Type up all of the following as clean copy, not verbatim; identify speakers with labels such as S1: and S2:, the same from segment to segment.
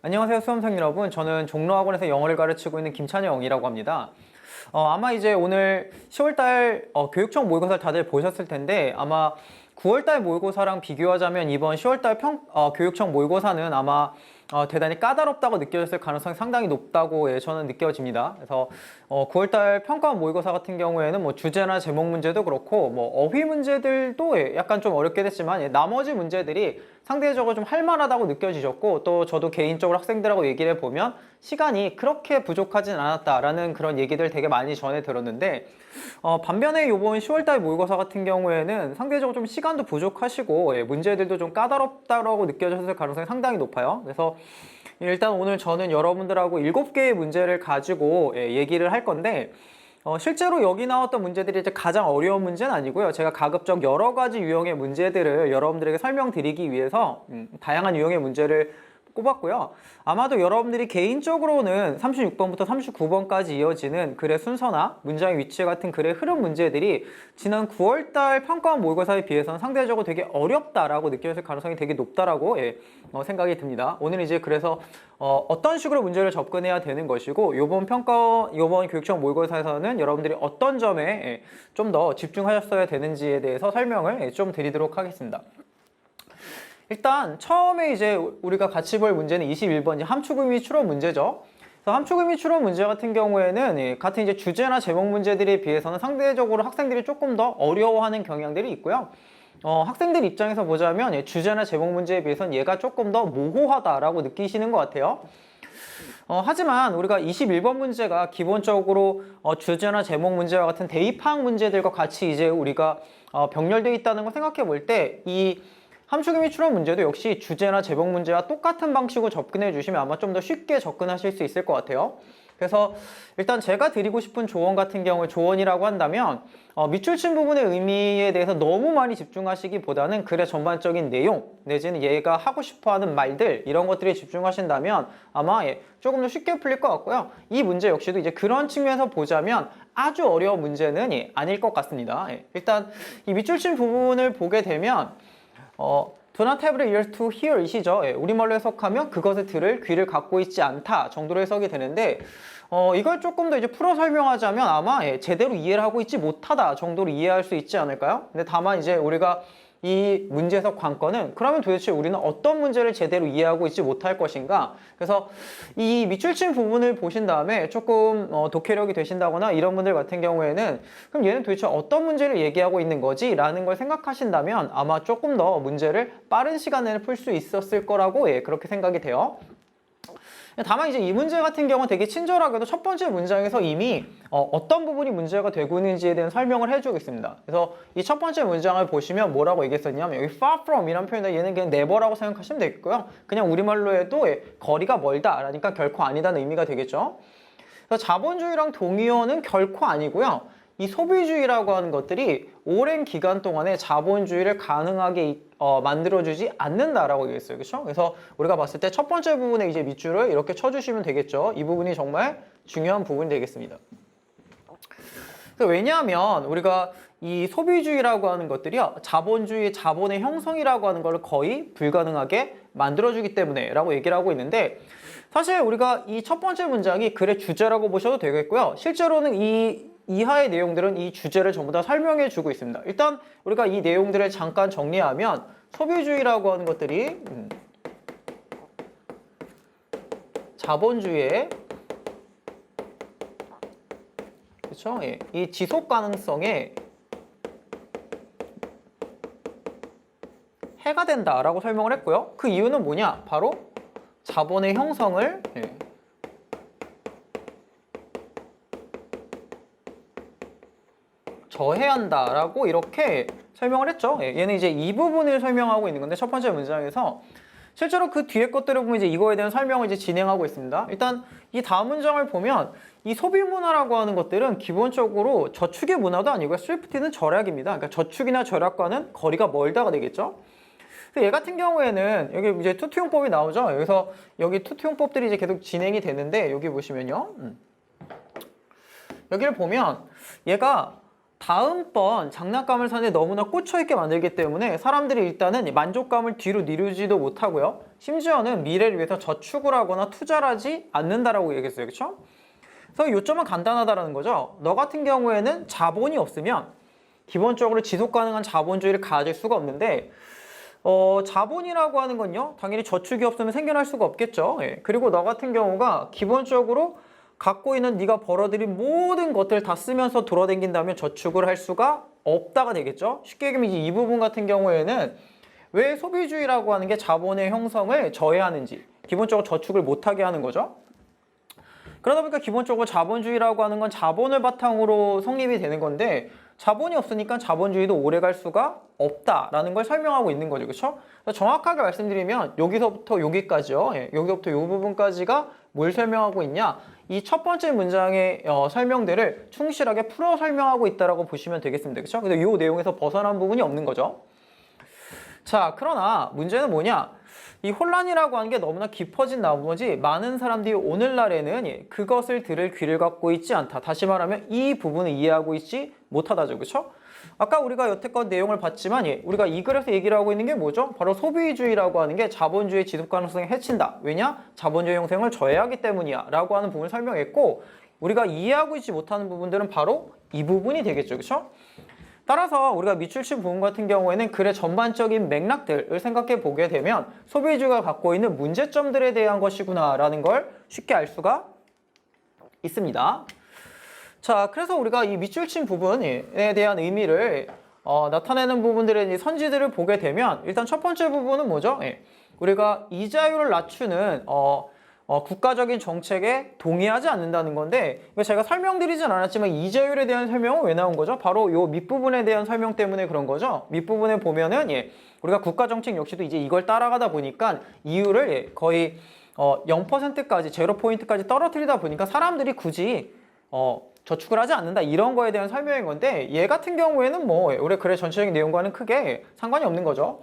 S1: 안녕하세요, 수험생 여러분. 저는 종로학원에서 영어를 가르치고 있는 김찬영이라고 합니다. 아마 이제 오늘 10월달 교육청 모의고사를 다들 보셨을 텐데 아마 9월달 모의고사랑 비교하자면 이번 10월달 교육청 모의고사는 아마 대단히 까다롭다고 느껴졌을 가능성이 상당히 높다고 저는 느껴집니다. 그래서 9월달 평가 모의고사 같은 경우에는 뭐 주제나 제목 문제도 그렇고 뭐 어휘 문제들도 약간 좀 어렵게 됐지만 나머지 문제들이 상대적으로 좀 할만하다고 느껴지셨고, 또 저도 개인적으로 학생들하고 얘기를 해보면 시간이 그렇게 부족하진 않았다라는 그런 얘기들 되게 많이 전해 들었는데, 반면에 이번 10월달 모의고사 같은 경우에는 상대적으로 좀 시간도 부족하시고 문제들도 좀 까다롭다고 느껴졌을 가능성이 상당히 높아요. 그래서 일단 오늘 저는 여러분들하고 7개의 문제를 가지고 얘기를 할 건데, 실제로 여기 나왔던 문제들이 이제 가장 어려운 문제는 아니고요. 제가 가급적 여러 가지 유형의 문제들을 여러분들에게 설명드리기 위해서 다양한 유형의 문제를 꼽았고요. 아마도 여러분들이 개인적으로는 36번부터 39번까지 이어지는 글의 순서나 문장의 위치 같은 글의 흐름 문제들이 지난 9월달 평가원 모의고사에 비해서는 상대적으로 되게 어렵다라고 느껴질 가능성이 되게 높다라고 생각이 듭니다. 오늘 이제 그래서 어떤 식으로 문제를 접근해야 되는 것이고, 이번 교육청 모의고사에서는 여러분들이 어떤 점에 좀 더 집중하셨어야 되는지에 대해서 설명을 좀 드리도록 하겠습니다. 일단 처음에 이제 우리가 같이 볼 문제는 21번 함축 의미 추론 문제죠. 그래서 함축 의미 추론 문제 같은 경우에는 같은 이제 주제나 제목 문제들에 비해서는 상대적으로 학생들이 조금 더 어려워하는 경향들이 있고요. 학생들 입장에서 보자면 주제나 제목 문제에 비해서는 얘가 조금 더 모호하다라고 느끼시는 것 같아요. 하지만 우리가 21번 문제가 기본적으로 주제나 제목 문제와 같은 대입항 문제들과 같이 이제 우리가 병렬되어 있다는 걸 생각해 볼 때, 이 함축 의미 추론 문제도 역시 주제나 제목 문제와 똑같은 방식으로 접근해 주시면 아마 좀 더 쉽게 접근하실 수 있을 것 같아요. 그래서 일단 제가 드리고 싶은 조언 같은 경우에, 조언이라고 한다면 밑줄친 부분의 의미에 대해서 너무 많이 집중하시기보다는 글의 전반적인 내용 내지는 얘가 하고 싶어하는 말들, 이런 것들에 집중하신다면 아마 조금 더 쉽게 풀릴 것 같고요. 이 문제 역시도 이제 그런 측면에서 보자면 아주 어려운 문제는 아닐 것 같습니다. 일단 이 밑줄친 부분을 보게 되면 do not have the ears to hear 이시죠. 우리말로 해석하면 그것을 들을 귀를 갖고 있지 않다 정도로 해석이 되는데, 이걸 조금 더 이제 풀어 설명하자면 아마 제대로 이해를 하고 있지 못하다 정도로 이해할 수 있지 않을까요? 근데 다만 이제 우리가 이 문제 해석 관건은 그러면 도대체 우리는 어떤 문제를 제대로 이해하고 있지 못할 것인가? 그래서 이 밑줄친 부분을 보신 다음에 조금 독해력이 되신다거나 이런 분들 같은 경우에는 그럼 얘는 도대체 어떤 문제를 얘기하고 있는 거지? 라는 걸 생각하신다면 아마 조금 더 문제를 빠른 시간에 풀 수 있었을 거라고 그렇게 생각이 돼요. 다만 이제 이 문제 같은 경우는 되게 친절하게도 첫 번째 문장에서 이미 어떤 부분이 문제가 되고 있는지에 대한 설명을 해주고 있습니다. 그래서 이 첫 번째 문장을 보시면 뭐라고 얘기했었냐면, 여기 far from 이란 표현은 얘는 그냥 never라고 생각하시면 되겠고요. 그냥 우리말로 해도 거리가 멀다 라니까 결코 아니다는 의미가 되겠죠. 그래서 자본주의랑 동의어는 결코 아니고요. 이 소비주의라고 하는 것들이 오랜 기간 동안에 자본주의를 가능하게 만들어주지 않는다라고 얘기했어요. 그렇죠? 그래서 우리가 봤을 때 첫 번째 부분에 이제 밑줄을 이렇게 쳐주시면 되겠죠. 이 부분이 정말 중요한 부분이 되겠습니다. 왜냐하면 우리가 이 소비주의라고 하는 것들이요, 자본주의, 자본의 형성이라고 하는 걸 거의 불가능하게 만들어주기 때문에 라고 얘기를 하고 있는데, 사실 우리가 이 첫 번째 문장이 글의 주제라고 보셔도 되겠고요. 실제로는 이 이하의 내용들은 이 주제를 전부 다 설명해 주고 있습니다. 일단 우리가 이 내용들을 잠깐 정리하면, 소비주의라고 하는 것들이 자본주의의 그렇죠? 이 지속 가능성에 해가 된다라고 설명을 했고요. 그 이유는 뭐냐? 바로 자본의 형성을 저해한다라고 이렇게 설명을 했죠. 얘는 이제 이 부분을 설명하고 있는 건데, 첫 번째 문장에서 실제로 그 뒤에 것들을 보면 이제 이거에 대한 설명을 이제 진행하고 있습니다. 일단 이 다음 문장을 보면 이 소비 문화라고 하는 것들은 기본적으로 저축의 문화도 아니고요. 스위프티는 절약입니다. 그러니까 저축이나 절약과는 거리가 멀다가 되겠죠. 얘 같은 경우에는 여기 이제 투투용법이 나오죠. 여기서 여기 투투용법들이 이제 계속 진행이 되는데, 여기 보시면요. 여기를 보면 얘가 다음번 장난감을 사는데 너무나 꽂혀있게 만들기 때문에 사람들이 일단은 만족감을 뒤로 미루지도 못하고요. 심지어는 미래를 위해서 저축을 하거나 투자를 하지 않는다라고 얘기했어요. 그렇죠? 그래서 요점은 간단하다라는 거죠. 너 같은 경우에는 자본이 없으면 기본적으로 지속 가능한 자본주의를 가질 수가 없는데 자본이라고 하는 건요. 당연히 저축이 없으면 생겨날 수가 없겠죠. 예. 그리고 너 같은 경우가 기본적으로 갖고 있는 네가 벌어들인 모든 것들 다 쓰면서 돌아다닌다면 저축을 할 수가 없다가 되겠죠. 쉽게 얘기하면 이제 이 부분 같은 경우에는 왜 소비주의라고 하는 게 자본의 형성을 저해하는지 기본적으로 저축을 못하게 하는 거죠. 그러다 보니까 기본적으로 자본주의라고 하는 건 자본을 바탕으로 성립이 되는 건데 자본이 없으니까 자본주의도 오래 갈 수가 없다라는 걸 설명하고 있는 거죠. 그렇죠? 정확하게 말씀드리면 여기서부터 여기까지요. 예, 여기서부터 이 부분까지가 뭘 설명하고 있냐? 이 첫 번째 문장의 설명들을 충실하게 풀어 설명하고 있다라고 보시면 되겠습니다. 그렇죠? 근데 이 내용에서 벗어난 부분이 없는 거죠. 자, 그러나 문제는 뭐냐? 이 혼란이라고 하는 게 너무나 깊어진 나머지 많은 사람들이 오늘날에는 그것을 들을 귀를 갖고 있지 않다. 다시 말하면 이 부분을 이해하고 있지 못하다죠. 그렇죠? 아까 우리가 여태껏 내용을 봤지만 우리가 이 글에서 얘기를 하고 있는 게 뭐죠? 바로 소비주의라고 하는 게 자본주의 지속 가능성에 해친다. 왜냐? 자본주의 형성을 저해하기 때문이야 라고 하는 부분을 설명했고 우리가 이해하고 있지 못하는 부분들은 바로 이 부분이 되겠죠. 그렇죠? 따라서 우리가 밑줄친 부분 같은 경우에는 글의 전반적인 맥락들을 생각해 보게 되면 소비주의가 갖고 있는 문제점들에 대한 것이구나 라는 걸 쉽게 알 수가 있습니다. 자, 그래서 우리가 이 밑줄친 부분에 대한 의미를 나타내는 부분들의 선지들을 보게 되면 일단 첫 번째 부분은 뭐죠? 우리가 이자율을 낮추는 국가적인 정책에 동의하지 않는다는 건데 이거 제가 설명드리진 않았지만 이자율에 대한 설명은 왜 나온 거죠? 바로 요 밑부분에 대한 설명 때문에 그런 거죠. 밑부분에 보면은 우리가 국가정책 역시도 이제 이걸 따라가다 보니까 이율을 거의 0%까지 0%까지 떨어뜨리다 보니까 사람들이 굳이 저축을 하지 않는다 이런 거에 대한 설명인 건데 얘 같은 경우에는 뭐 우리 글의 전체적인 내용과는 크게 상관이 없는 거죠.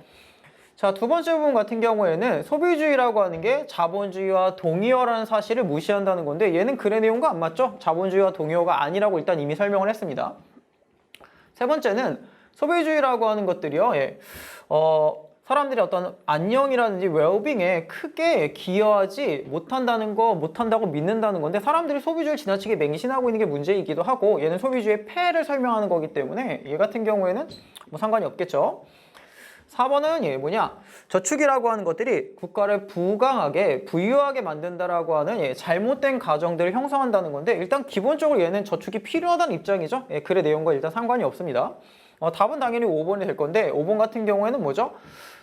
S1: 자, 두 번째 부분 같은 경우에는 소비주의라고 하는 게 자본주의와 동의어라는 사실을 무시한다는 건데 얘는 글의 내용과 안 맞죠? 자본주의와 동의어가 아니라고 일단 이미 설명을 했습니다. 세 번째는 소비주의라고 하는 것들이요. 사람들이 어떤 안녕이라든지 웰빙에 크게 기여하지 못한다고 믿는다는 건데 사람들이 소비주의를 지나치게 맹신하고 있는 게 문제이기도 하고 얘는 소비주의의 폐해를 설명하는 거기 때문에 얘 같은 경우에는 뭐 상관이 없겠죠. 4번은 뭐냐? 저축이라고 하는 것들이 국가를 부유하게 만든다라고 하는 잘못된 가정들을 형성한다는 건데 일단 기본적으로 얘는 저축이 필요하다는 입장이죠. 글의 내용과 일단 상관이 없습니다. 답은 당연히 5번이 될 건데 5번 같은 경우에는 뭐죠?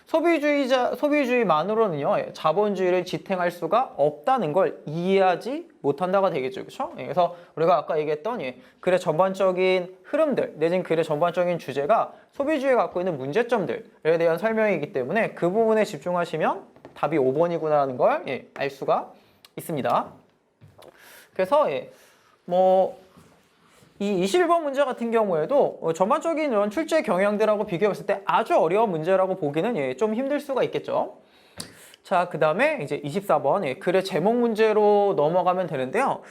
S1: 소비주의만으로는요 자본주의를 지탱할 수가 없다는 걸 이해하지 못한다가 되겠죠. 그렇죠? 그래서 우리가 아까 얘기했던 글의 전반적인 흐름들 내지는 글의 전반적인 주제가 소비주의가 갖고 있는 문제점들에 대한 설명이기 때문에 그 부분에 집중하시면 답이 5번이구나라는 걸 알 수가 있습니다. 그래서 이 21번 문제 같은 경우에도 전반적인 이런 출제 경향들하고 비교했을 때 아주 어려운 문제라고 보기는 좀 힘들 수가 있겠죠. 자, 그 다음에 이제 24번 글의 제목 문제로 넘어가면 되는데요.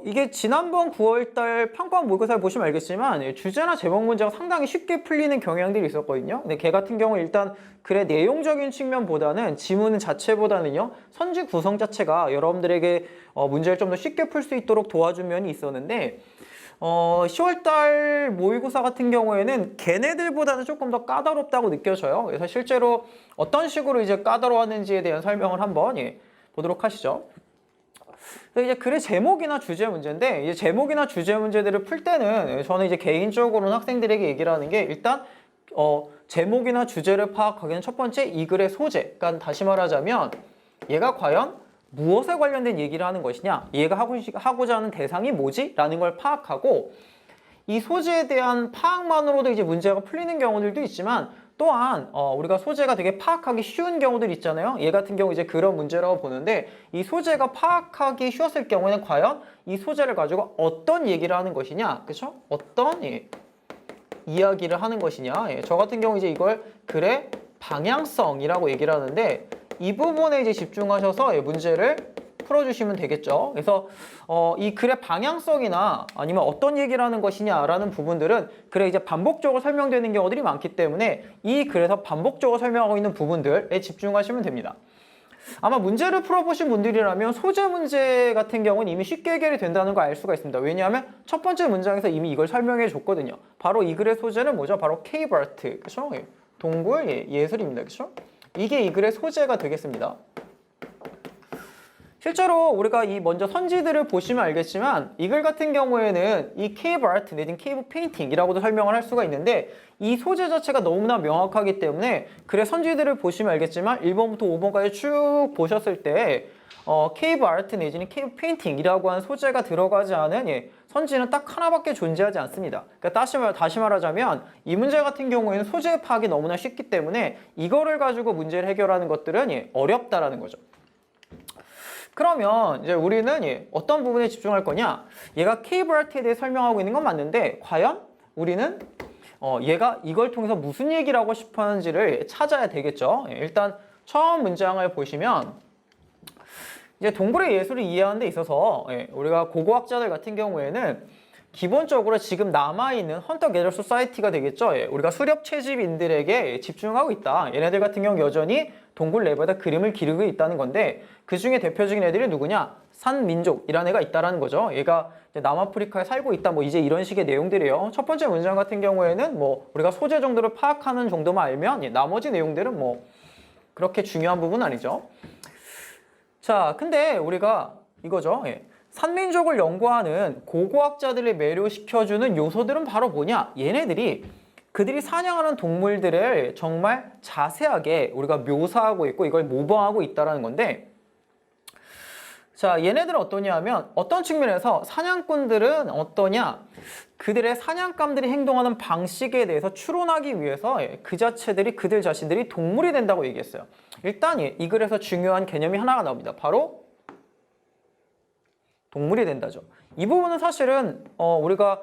S1: 이게 지난번 9월달 평가원 모의고사를 보시면 알겠지만 주제나 제목 문제가 상당히 쉽게 풀리는 경향들이 있었거든요. 근데 걔 같은 경우 일단 글의 내용적인 측면보다는 지문 자체보다는요 선지 구성 자체가 여러분들에게 문제를 좀 더 쉽게 풀 수 있도록 도와준 면이 있었는데 10월달 모의고사 같은 경우에는 걔네들보다는 조금 더 까다롭다고 느껴져요. 그래서 실제로 어떤 식으로 이제 까다로웠는지에 대한 설명을 한번 보도록 하시죠. 이제 글의 제목이나 주제 문제인데 이제 제목이나 주제 문제들을 풀 때는 저는 이제 개인적으로는 학생들에게 얘기를 하는 게 일단 제목이나 주제를 파악하기는 첫 번째 이 글의 소재. 그러니까 다시 말하자면 얘가 과연 무엇에 관련된 얘기를 하는 것이냐, 얘가 하고자 하는 대상이 뭐지? 라는 걸 파악하고 이 소재에 대한 파악만으로도 이제 문제가 풀리는 경우들도 있지만 또한 우리가 소재가 되게 파악하기 쉬운 경우들 있잖아요. 얘 같은 경우 이제 그런 문제라고 보는데 이 소재가 파악하기 쉬웠을 경우에는 과연 이 소재를 가지고 어떤 얘기를 하는 것이냐, 그렇죠? 어떤 이야기를 하는 것이냐. 저 같은 경우 이제 이걸 글의 방향성이라고 얘기를 하는데 이 부분에 이제 집중하셔서 문제를 풀어주시면 되겠죠. 그래서 이 글의 방향성이나 아니면 어떤 얘기를 하는 것이냐라는 부분들은 글에 이제 반복적으로 설명되는 경우들이 많기 때문에 이 글에서 반복적으로 설명하고 있는 부분들에 집중하시면 됩니다. 아마 문제를 풀어보신 분들이라면 소재 문제 같은 경우는 이미 쉽게 해결이 된다는 걸 알 수가 있습니다. 왜냐하면 첫 번째 문장에서 이미 이걸 설명해 줬거든요. 바로 이 글의 소재는 뭐죠? 바로 케이브 아트, 그렇죠? 동굴 예술입니다, 그렇죠? 이게 이 글의 소재가 되겠습니다. 실제로 우리가 이 먼저 선지들을 보시면 알겠지만 이 글 같은 경우에는 이 케이브 아트 내지는 케이브 페인팅이라고도 설명을 할 수가 있는데 이 소재 자체가 너무나 명확하기 때문에 글의 선지들을 보시면 알겠지만 1번부터 5번까지 쭉 보셨을 때 케이브 아트 내지는 케이브 페인팅이라고 하는 소재가 들어가지 않은 선지는 딱 하나밖에 존재하지 않습니다. 그러니까 다시 말하자면 이 문제 같은 경우에는 소재 파악이 너무나 쉽기 때문에 이거를 가지고 문제를 해결하는 것들은 어렵다라는 거죠. 그러면 이제 우리는 어떤 부분에 집중할 거냐? 얘가 케이브 아트에 대해 설명하고 있는 건 맞는데 과연 우리는 얘가 이걸 통해서 무슨 얘기를 하고 싶어 하는지를 찾아야 되겠죠. 일단 처음 문장을 보시면 이제 동굴의 예술을 이해하는 데 있어서 우리가 고고학자들 같은 경우에는 기본적으로 지금 남아있는 헌터 게더 소사이티가 되겠죠. 우리가 수렵 채집인들에게 집중하고 있다. 얘네들 같은 경우 여전히 동굴 내부에다 그림을 기르고 있다는 건데 그 중에 대표적인 애들이 누구냐? 산민족이라는 애가 있다라는 거죠. 얘가 이제 남아프리카에 살고 있다. 뭐 이제 이런 식의 내용들이에요. 첫 번째 문장 같은 경우에는 뭐 우리가 소재 정도를 파악하는 정도만 알면 나머지 내용들은 뭐 그렇게 중요한 부분은 아니죠. 자, 근데 우리가 이거죠. 산민족을 연구하는 고고학자들을 매료시켜주는 요소들은 바로 뭐냐? 얘네들이 그들이 사냥하는 동물들을 정말 자세하게 우리가 묘사하고 있고 이걸 모방하고 있다는 건데 자, 얘네들은 어떠냐 하면 어떤 측면에서 사냥꾼들은 어떠냐? 그들의 사냥감들이 행동하는 방식에 대해서 추론하기 위해서 그들 자신들이 동물이 된다고 얘기했어요. 일단 이 글에서 중요한 개념이 하나가 나옵니다. 바로 동물이 된다죠. 이 부분은 사실은 우리가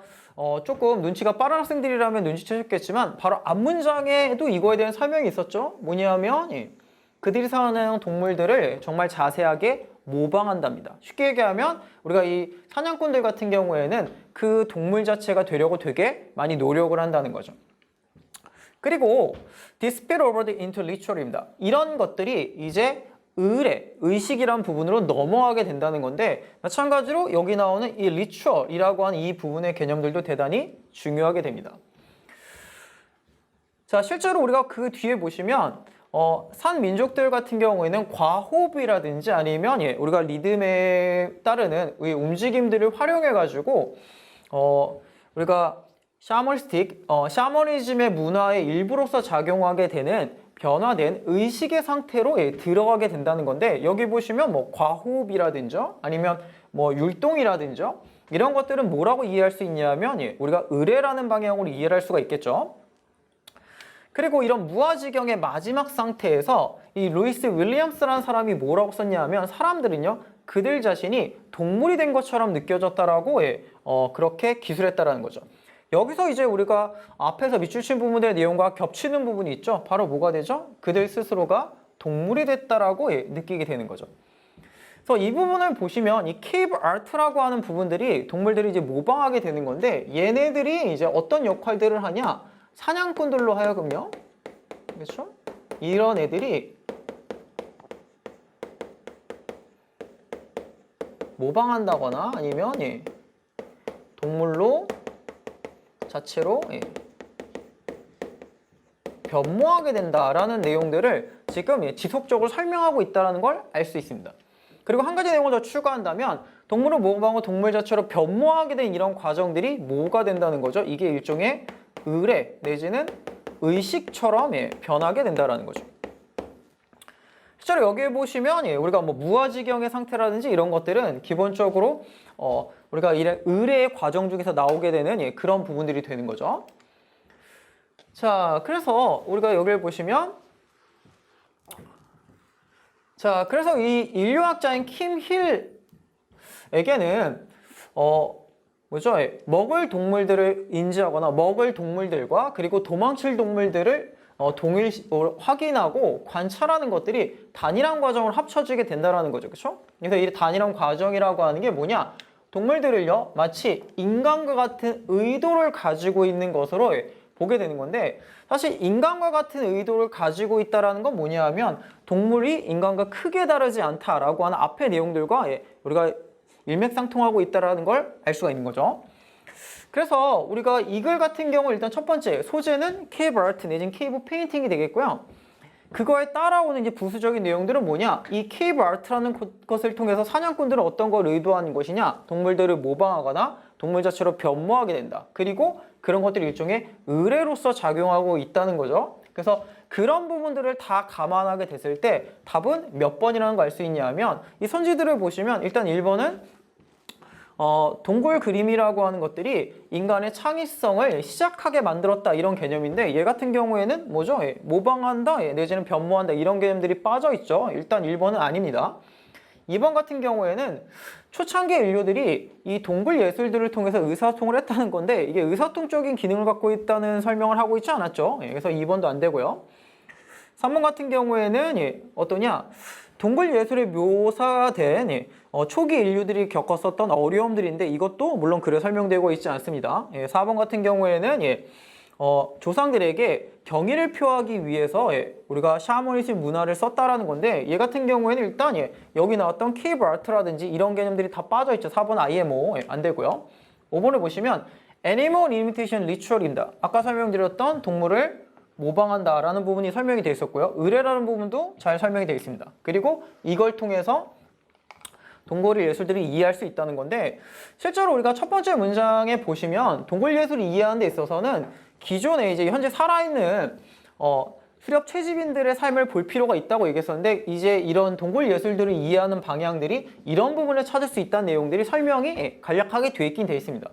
S1: 조금 눈치가 빠른 학생들이라면 눈치채셨겠지만 바로 앞문장에도 이거에 대한 설명이 있었죠. 뭐냐면 그들이 사는 동물들을 정말 자세하게 모방한답니다. 쉽게 얘기하면 우리가 이 사냥꾼들 같은 경우에는 그 동물 자체가 되려고 되게 많이 노력을 한다는 거죠. 그리고 dispel over the into ritual입니다. 이런 것들이 이제 의식이란 부분으로 넘어가게 된다는 건데 마찬가지로 여기 나오는 이 ritual이라고 하는 이 부분의 개념들도 대단히 중요하게 됩니다. 자, 실제로 우리가 그 뒤에 보시면 산 민족들 같은 경우에는 과호흡이라든지 아니면 우리가 리듬에 따르는 이 움직임들을 활용해 가지고 우리가 샤머니즘의 문화의 일부로서 작용하게 되는 변화된 의식의 상태로 들어가게 된다는 건데 여기 보시면 뭐 과호흡이라든지 아니면 뭐 율동이라든지 이런 것들은 뭐라고 이해할 수 있냐면 우리가 의례라는 방향으로 이해할 수가 있겠죠. 그리고 이런 무아지경의 마지막 상태에서 이 루이스 윌리엄스라는 사람이 뭐라고 썼냐면 사람들은요 그들 자신이 동물이 된 것처럼 느껴졌다라고 그렇게 기술했다라는 거죠. 여기서 이제 우리가 앞에서 밑줄 친 부분의 내용과 겹치는 부분이 있죠. 바로 뭐가 되죠? 그들 스스로가 동물이 됐다라고 느끼게 되는 거죠. 그래서 이 부분을 보시면 이 케이브 아트라고 하는 부분들이 동물들이 이제 모방하게 되는 건데 얘네들이 이제 어떤 역할들을 하냐? 사냥꾼들로 하여금요. 그렇죠? 이런 애들이 모방한다거나 아니면 동물로 자체로 변모하게 된다라는 내용들을 지금 지속적으로 설명하고 있다는 걸 알 수 있습니다. 그리고 한 가지 내용을 더 추가한다면 동물을 모방하고 동물 자체로 변모하게 된 이런 과정들이 뭐가 된다는 거죠? 이게 일종의 의례 내지는 의식처럼 변하게 된다는 거죠. 실제로 여기에 보시면 우리가 뭐 무아지경의 상태라든지 이런 것들은 기본적으로 우리가 의례의 과정 중에서 나오게 되는 그런 부분들이 되는 거죠. 자, 그래서 우리가 여기를 보시면 자, 그래서 이 인류학자인 킴 힐에게는 먹을 동물들을 인지하거나 먹을 동물들과 그리고 도망칠 동물들을 확인하고 관찰하는 것들이 단일한 과정으로 합쳐지게 된다라는 거죠. 그렇죠? 그래서 이 단일한 과정이라고 하는 게 뭐냐? 동물들을요, 마치 인간과 같은 의도를 가지고 있는 것으로 보게 되는 건데, 사실 인간과 같은 의도를 가지고 있다라는 건 뭐냐 하면 동물이 인간과 크게 다르지 않다라고 하는 앞의 내용들과 우리가 일맥상통하고 있다라는 걸 알 수가 있는 거죠. 그래서 우리가 이 글 같은 경우 일단 첫 번째 소재는 케이브 아트 내지는 케이브 페인팅이 되겠고요. 그거에 따라오는 이제 부수적인 내용들은 뭐냐? 이 케이브 아트라는 것을 통해서 사냥꾼들은 어떤 걸 의도하는 것이냐? 동물들을 모방하거나 동물 자체로 변모하게 된다. 그리고 그런 것들이 일종의 의뢰로서 작용하고 있다는 거죠. 그래서 그런 부분들을 다 감안하게 됐을 때 답은 몇 번이라는 걸 알 수 있냐 하면 이 선지들을 보시면 일단 1번은 동굴 그림이라고 하는 것들이 인간의 창의성을 시작하게 만들었다 이런 개념인데 얘 같은 경우에는 뭐죠? 모방한다 내지는 변모한다 이런 개념들이 빠져 있죠. 일단 1번은 아닙니다. 2번 같은 경우에는 초창기 인류들이 이 동굴 예술들을 통해서 의사소통을 했다는 건데 이게 의사소통적인 기능을 갖고 있다는 설명을 하고 있지 않았죠. 그래서 2번도 안 되고요. 3번 같은 경우에는 어떠냐? 동굴 예술에 묘사된 초기 인류들이 겪었었던 어려움들인데 이것도 물론 글에 설명되고 있지 않습니다. 4번 같은 경우에는 조상들에게 경의를 표하기 위해서 우리가 샤머니즘 문화를 썼다라는 건데 얘 같은 경우에는 일단 여기 나왔던 케이브 아트라든지 이런 개념들이 다 빠져있죠. 4번 IMO 안 되고요. 5번을 보시면 Animal Imitation Ritual입니다. 아까 설명드렸던 동물을 모방한다 라는 부분이 설명이 되어 있었고요. 의뢰라는 부분도 잘 설명이 되어 있습니다. 그리고 이걸 통해서 동굴 예술들을 이해할 수 있다는 건데 실제로 우리가 첫 번째 문장에 보시면 동굴 예술을 이해하는 데 있어서는 기존에 이제 현재 살아있는 수렵 채집인들의 삶을 볼 필요가 있다고 얘기했었는데 이제 이런 동굴 예술들을 이해하는 방향들이 이런 부분을 찾을 수 있다는 내용들이 설명이 간략하게 되어 있긴 되어 있습니다.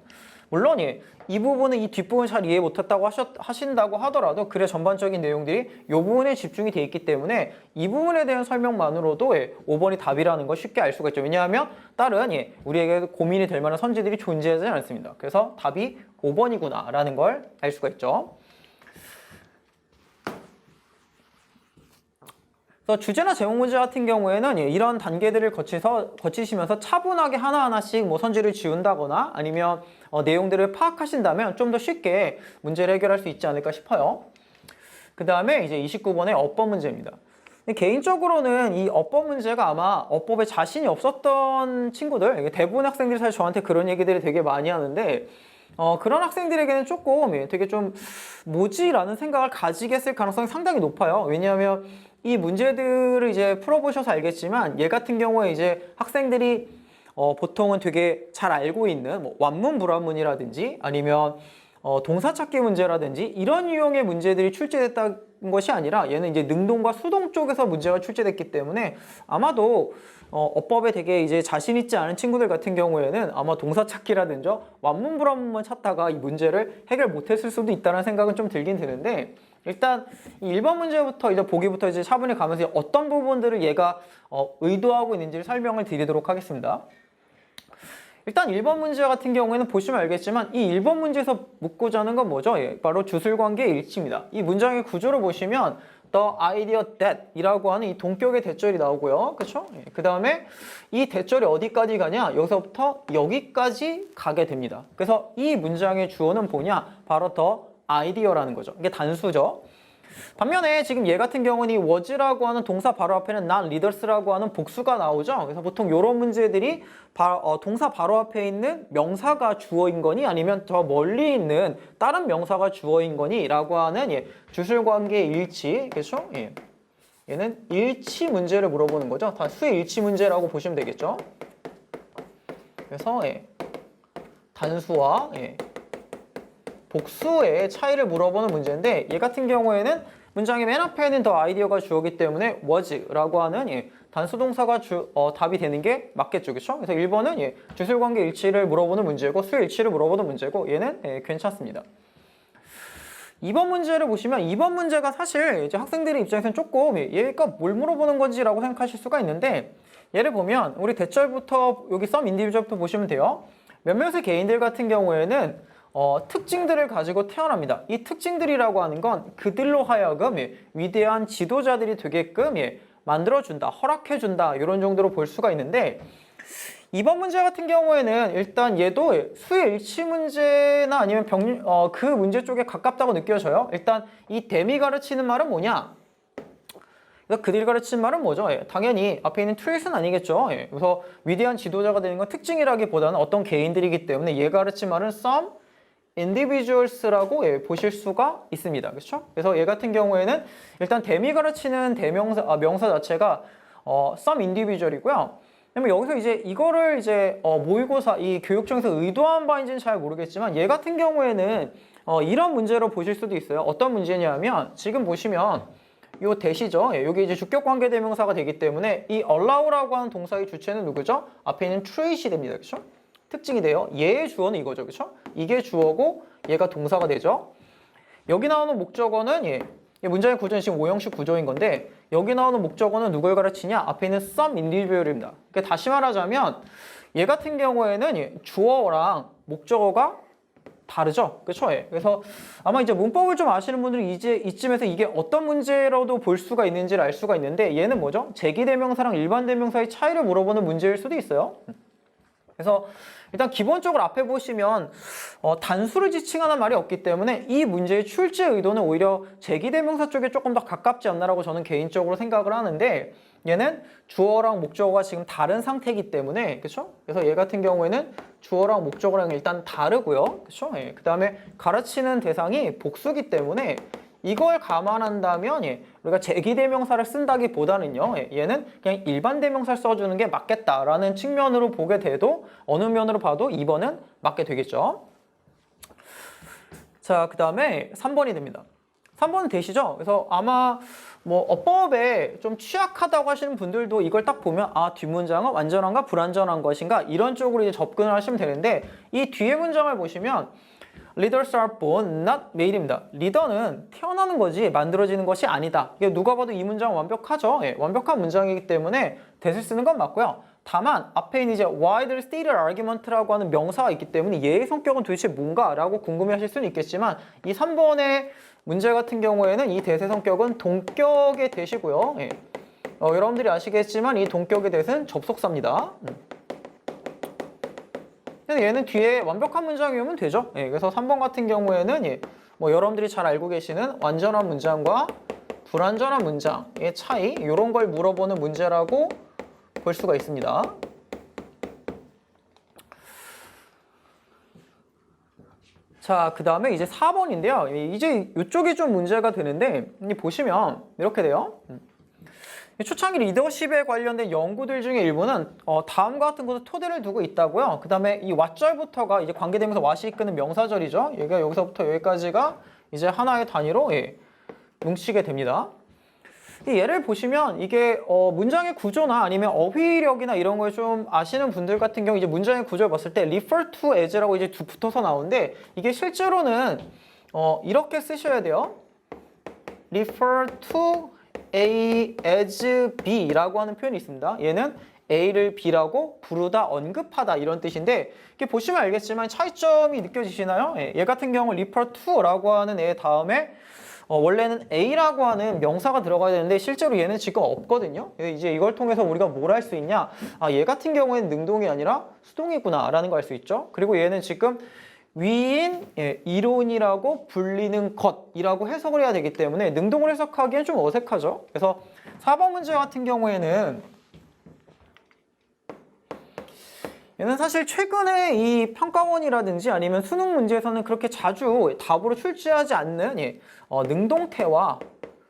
S1: 물론 이 부분은 이 뒷부분 잘 이해 못했다고 하신다고 하더라도 글의 전반적인 내용들이 이 부분에 집중이 되어 있기 때문에 이 부분에 대한 설명만으로도 5번이 답이라는 걸 쉽게 알 수가 있죠. 왜냐하면 다른 우리에게 고민이 될 만한 선지들이 존재하지 않습니다. 그래서 답이 5번이구나 라는 걸 알 수가 있죠. 그래서 주제나 제목 문제 같은 경우에는 이런 단계들을 거치시면서 차분하게 하나하나씩 선지를 지운다거나 아니면 내용들을 파악하신다면 좀 더 쉽게 문제를 해결할 수 있지 않을까 싶어요. 그 다음에 이제 29번의 어법 문제입니다. 개인적으로는 이 어법 문제가 아마 어법에 자신이 없었던 친구들, 대부분 학생들이 사실 저한테 그런 얘기들을 되게 많이 하는데 그런 학생들에게는 조금 되게 좀 뭐지? 라는 생각을 가지게 했을 가능성이 상당히 높아요. 왜냐하면 이 문제들을 이제 풀어보셔서 알겠지만 얘 같은 경우에 이제 학생들이 보통은 되게 잘 알고 있는 완문 불완문이라든지 아니면 동사찾기 문제라든지 이런 유형의 문제들이 출제됐다는 것이 아니라 얘는 이제 능동과 수동 쪽에서 문제가 출제됐기 때문에 아마도 어법에 되게 이제 자신 있지 않은 친구들 같은 경우에는 아마 동사찾기라든지 완문 불완문만 찾다가 이 문제를 해결 못했을 수도 있다는 생각은 좀 들긴 드는데 일단 이 1번 문제부터 이제 보기부터 이제 차분히 가면서 어떤 부분들을 얘가 의도하고 있는지를 설명을 드리도록 하겠습니다. 일단 1번 문제 같은 경우에는 보시면 알겠지만 이 1번 문제에서 묻고자 하는 건 뭐죠? 바로 주술관계의 일치입니다. 이 문장의 구조를 보시면 the idea that 이라고 하는 이 동격의 대절이 나오고요. 그렇죠? 그 다음에 이 대절이 어디까지 가냐? 여기서부터 여기까지 가게 됩니다. 그래서 이 문장의 주어는 뭐냐? 바로 the idea라는 거죠. 이게 단수죠. 반면에 지금 얘 같은 경우는 이 was라고 하는 동사 바로 앞에는 not leaders라고 하는 복수가 나오죠. 그래서 보통 이런 문제들이 동사 바로 앞에 있는 명사가 주어인 거니 아니면 저 멀리 있는 다른 명사가 주어인 거니 라고 하는 주술관계의 일치. 그렇죠? 얘는 일치 문제를 물어보는 거죠. 단수의 일치 문제라고 보시면 되겠죠. 그래서 단수와 복수의 차이를 물어보는 문제인데 얘 같은 경우에는 문장의 맨 앞에 있는 더 아이디어가 주어기 때문에 was라고 하는 단수 동사가 답이 되는 게 맞겠죠. 그렇죠? 그래서 1번은 주술관계 일치를 물어보는 문제고 수의 일치를 물어보는 문제고 얘는 괜찮습니다. 2번 문제를 보시면 2번 문제가 사실 이제 학생들의 입장에서는 조금 얘가 뭘 물어보는 건지라고 생각하실 수가 있는데 얘를 보면 우리 대절부터 여기 썸 인디비주얼부터 보시면 돼요. 몇몇의 개인들 같은 경우에는 특징들을 가지고 태어납니다. 이 특징들이라고 하는 건 그들로 하여금 위대한 지도자들이 되게끔 만들어준다, 허락해준다 이런 정도로 볼 수가 있는데 이번 문제 같은 경우에는 일단 얘도 수의 일치 문제나 아니면 그 문제 쪽에 가깝다고 느껴져요. 일단 이 댐이 가르치는 말은 뭐냐? 그들이 가르치는 말은 뭐죠? 당연히 앞에 있는 트윗은 아니겠죠. 그래서 위대한 지도자가 되는 건 특징이라기보다는 어떤 개인들이기 때문에 얘가 가르친 말은 some individuals라고 보실 수가 있습니다. 그렇죠? 그래서 얘 같은 경우에는 일단 댐이 가르치는 명사 자체가 some individual이고요. 그러면 여기서 이제 이거를 이제 모의고사 이 교육청에서 의도한 바인지는 잘 모르겠지만 얘 같은 경우에는 이런 문제로 보실 수도 있어요. 어떤 문제냐면 지금 보시면 요 대시죠. 여기 이제 주격 관계 대명사가 되기 때문에 이 allow라고 하는 동사의 주체는 누구죠? 앞에 있는 true이 됩니다. 그렇죠? 특징이 돼요. 얘의 주어는 이거죠. 그렇죠? 이게 주어고 얘가 동사가 되죠. 여기 나오는 목적어는 문장의 구조는 지금 5형식 구조인 건데 여기 나오는 목적어는 누굴 가르치냐? 앞에 있는 some individual입니다. 그러니까 다시 말하자면 얘 같은 경우에는 주어랑 목적어가 다르죠. 그렇죠? 그래서 아마 이제 문법을 좀 아시는 분들은 이제 이쯤에서 이게 어떤 문제로도 볼 수가 있는지를 알 수가 있는데 얘는 뭐죠? 제기대명사랑 일반대명사의 차이를 물어보는 문제일 수도 있어요. 그래서 일단 기본적으로 앞에 보시면 단수를 지칭하는 말이 없기 때문에 이 문제의 출제 의도는 오히려 제기대명사 쪽에 조금 더 가깝지 않나라고 저는 개인적으로 생각을 하는데 얘는 주어랑 목적어가 지금 다른 상태이기 때문에 그렇죠? 그래서 얘 같은 경우에는 주어랑 목적어랑 일단 다르고요. 그렇죠? 그 다음에 가르치는 대상이 복수기 때문에 이걸 감안한다면 우리가 제기대명사를 쓴다기보다는요. 얘는 그냥 일반 대명사를 써주는 게 맞겠다라는 측면으로 보게 돼도 어느 면으로 봐도 2번은 맞게 되겠죠. 자, 그 다음에 3번이 됩니다. 3번은 되시죠? 그래서 아마 뭐 어법에 좀 취약하다고 하시는 분들도 이걸 딱 보면 뒷문장은 완전한가 불완전한 것인가 이런 쪽으로 이제 접근을 하시면 되는데 이 뒤에 문장을 보시면 Leaders are born, not made입니다. 리더는 태어나는 거지 만들어지는 것이 아니다. 이게 누가 봐도 이 문장은 완벽하죠. 완벽한 문장이기 때문에 that을 쓰는 건 맞고요. 다만 앞에 있는 이제 widely stated argument라고 하는 명사가 있기 때문에 얘의 성격은 도대체 뭔가라고 궁금해하실 수는 있겠지만 이 3번의 문제 같은 경우에는 이 that의 성격은 동격의 that이고요. 여러분들이 아시겠지만 이 동격의 that은 접속사입니다. 얘는 뒤에 완벽한 문장이 오면 되죠. 그래서 3번 같은 경우에는 뭐 여러분들이 잘 알고 계시는 완전한 문장과 불완전한 문장의 차이 이런 걸 물어보는 문제라고 볼 수가 있습니다. 자, 그 다음에 이제 4번인데요. 이제 이쪽이 좀 문제가 되는데 보시면 이렇게 돼요. 초창기 리더십에 관련된 연구들 중에 일부는 다음과 같은 것을 토대를 두고 있다고요. 그 다음에 이 왓절부터가 이제 관계되면서 왓이 이끄는 명사절이죠. 얘가 여기서부터 여기까지가 이제 하나의 단위로 뭉치게 됩니다. 얘를 보시면 이게 문장의 구조나 아니면 어휘력이나 이런 걸 좀 아시는 분들 같은 경우 이제 문장의 구조를 봤을 때 refer to as라고 이제 붙어서 나오는데 이게 실제로는 이렇게 쓰셔야 돼요. refer to A as B라고 하는 표현이 있습니다. 얘는 A를 B라고 부르다, 언급하다 이런 뜻인데 이게 보시면 알겠지만 차이점이 느껴지시나요? 얘 같은 경우는 refer to라고 하는 애 다음에 원래는 A라고 하는 명사가 들어가야 되는데 실제로 얘는 지금 없거든요. 이제 이걸 통해서 우리가 뭘 할 수 있냐? 얘 같은 경우에는 능동이 아니라 수동이구나 라는 걸 알 수 있죠. 그리고 얘는 지금 위인 이론이라고 불리는 것이라고 해석을 해야 되기 때문에 능동을 해석하기엔 좀 어색하죠. 그래서 4번 문제 같은 경우에는 얘는 사실 최근에 이 평가원이라든지 아니면 수능 문제에서는 그렇게 자주 답으로 출제하지 않는 능동태와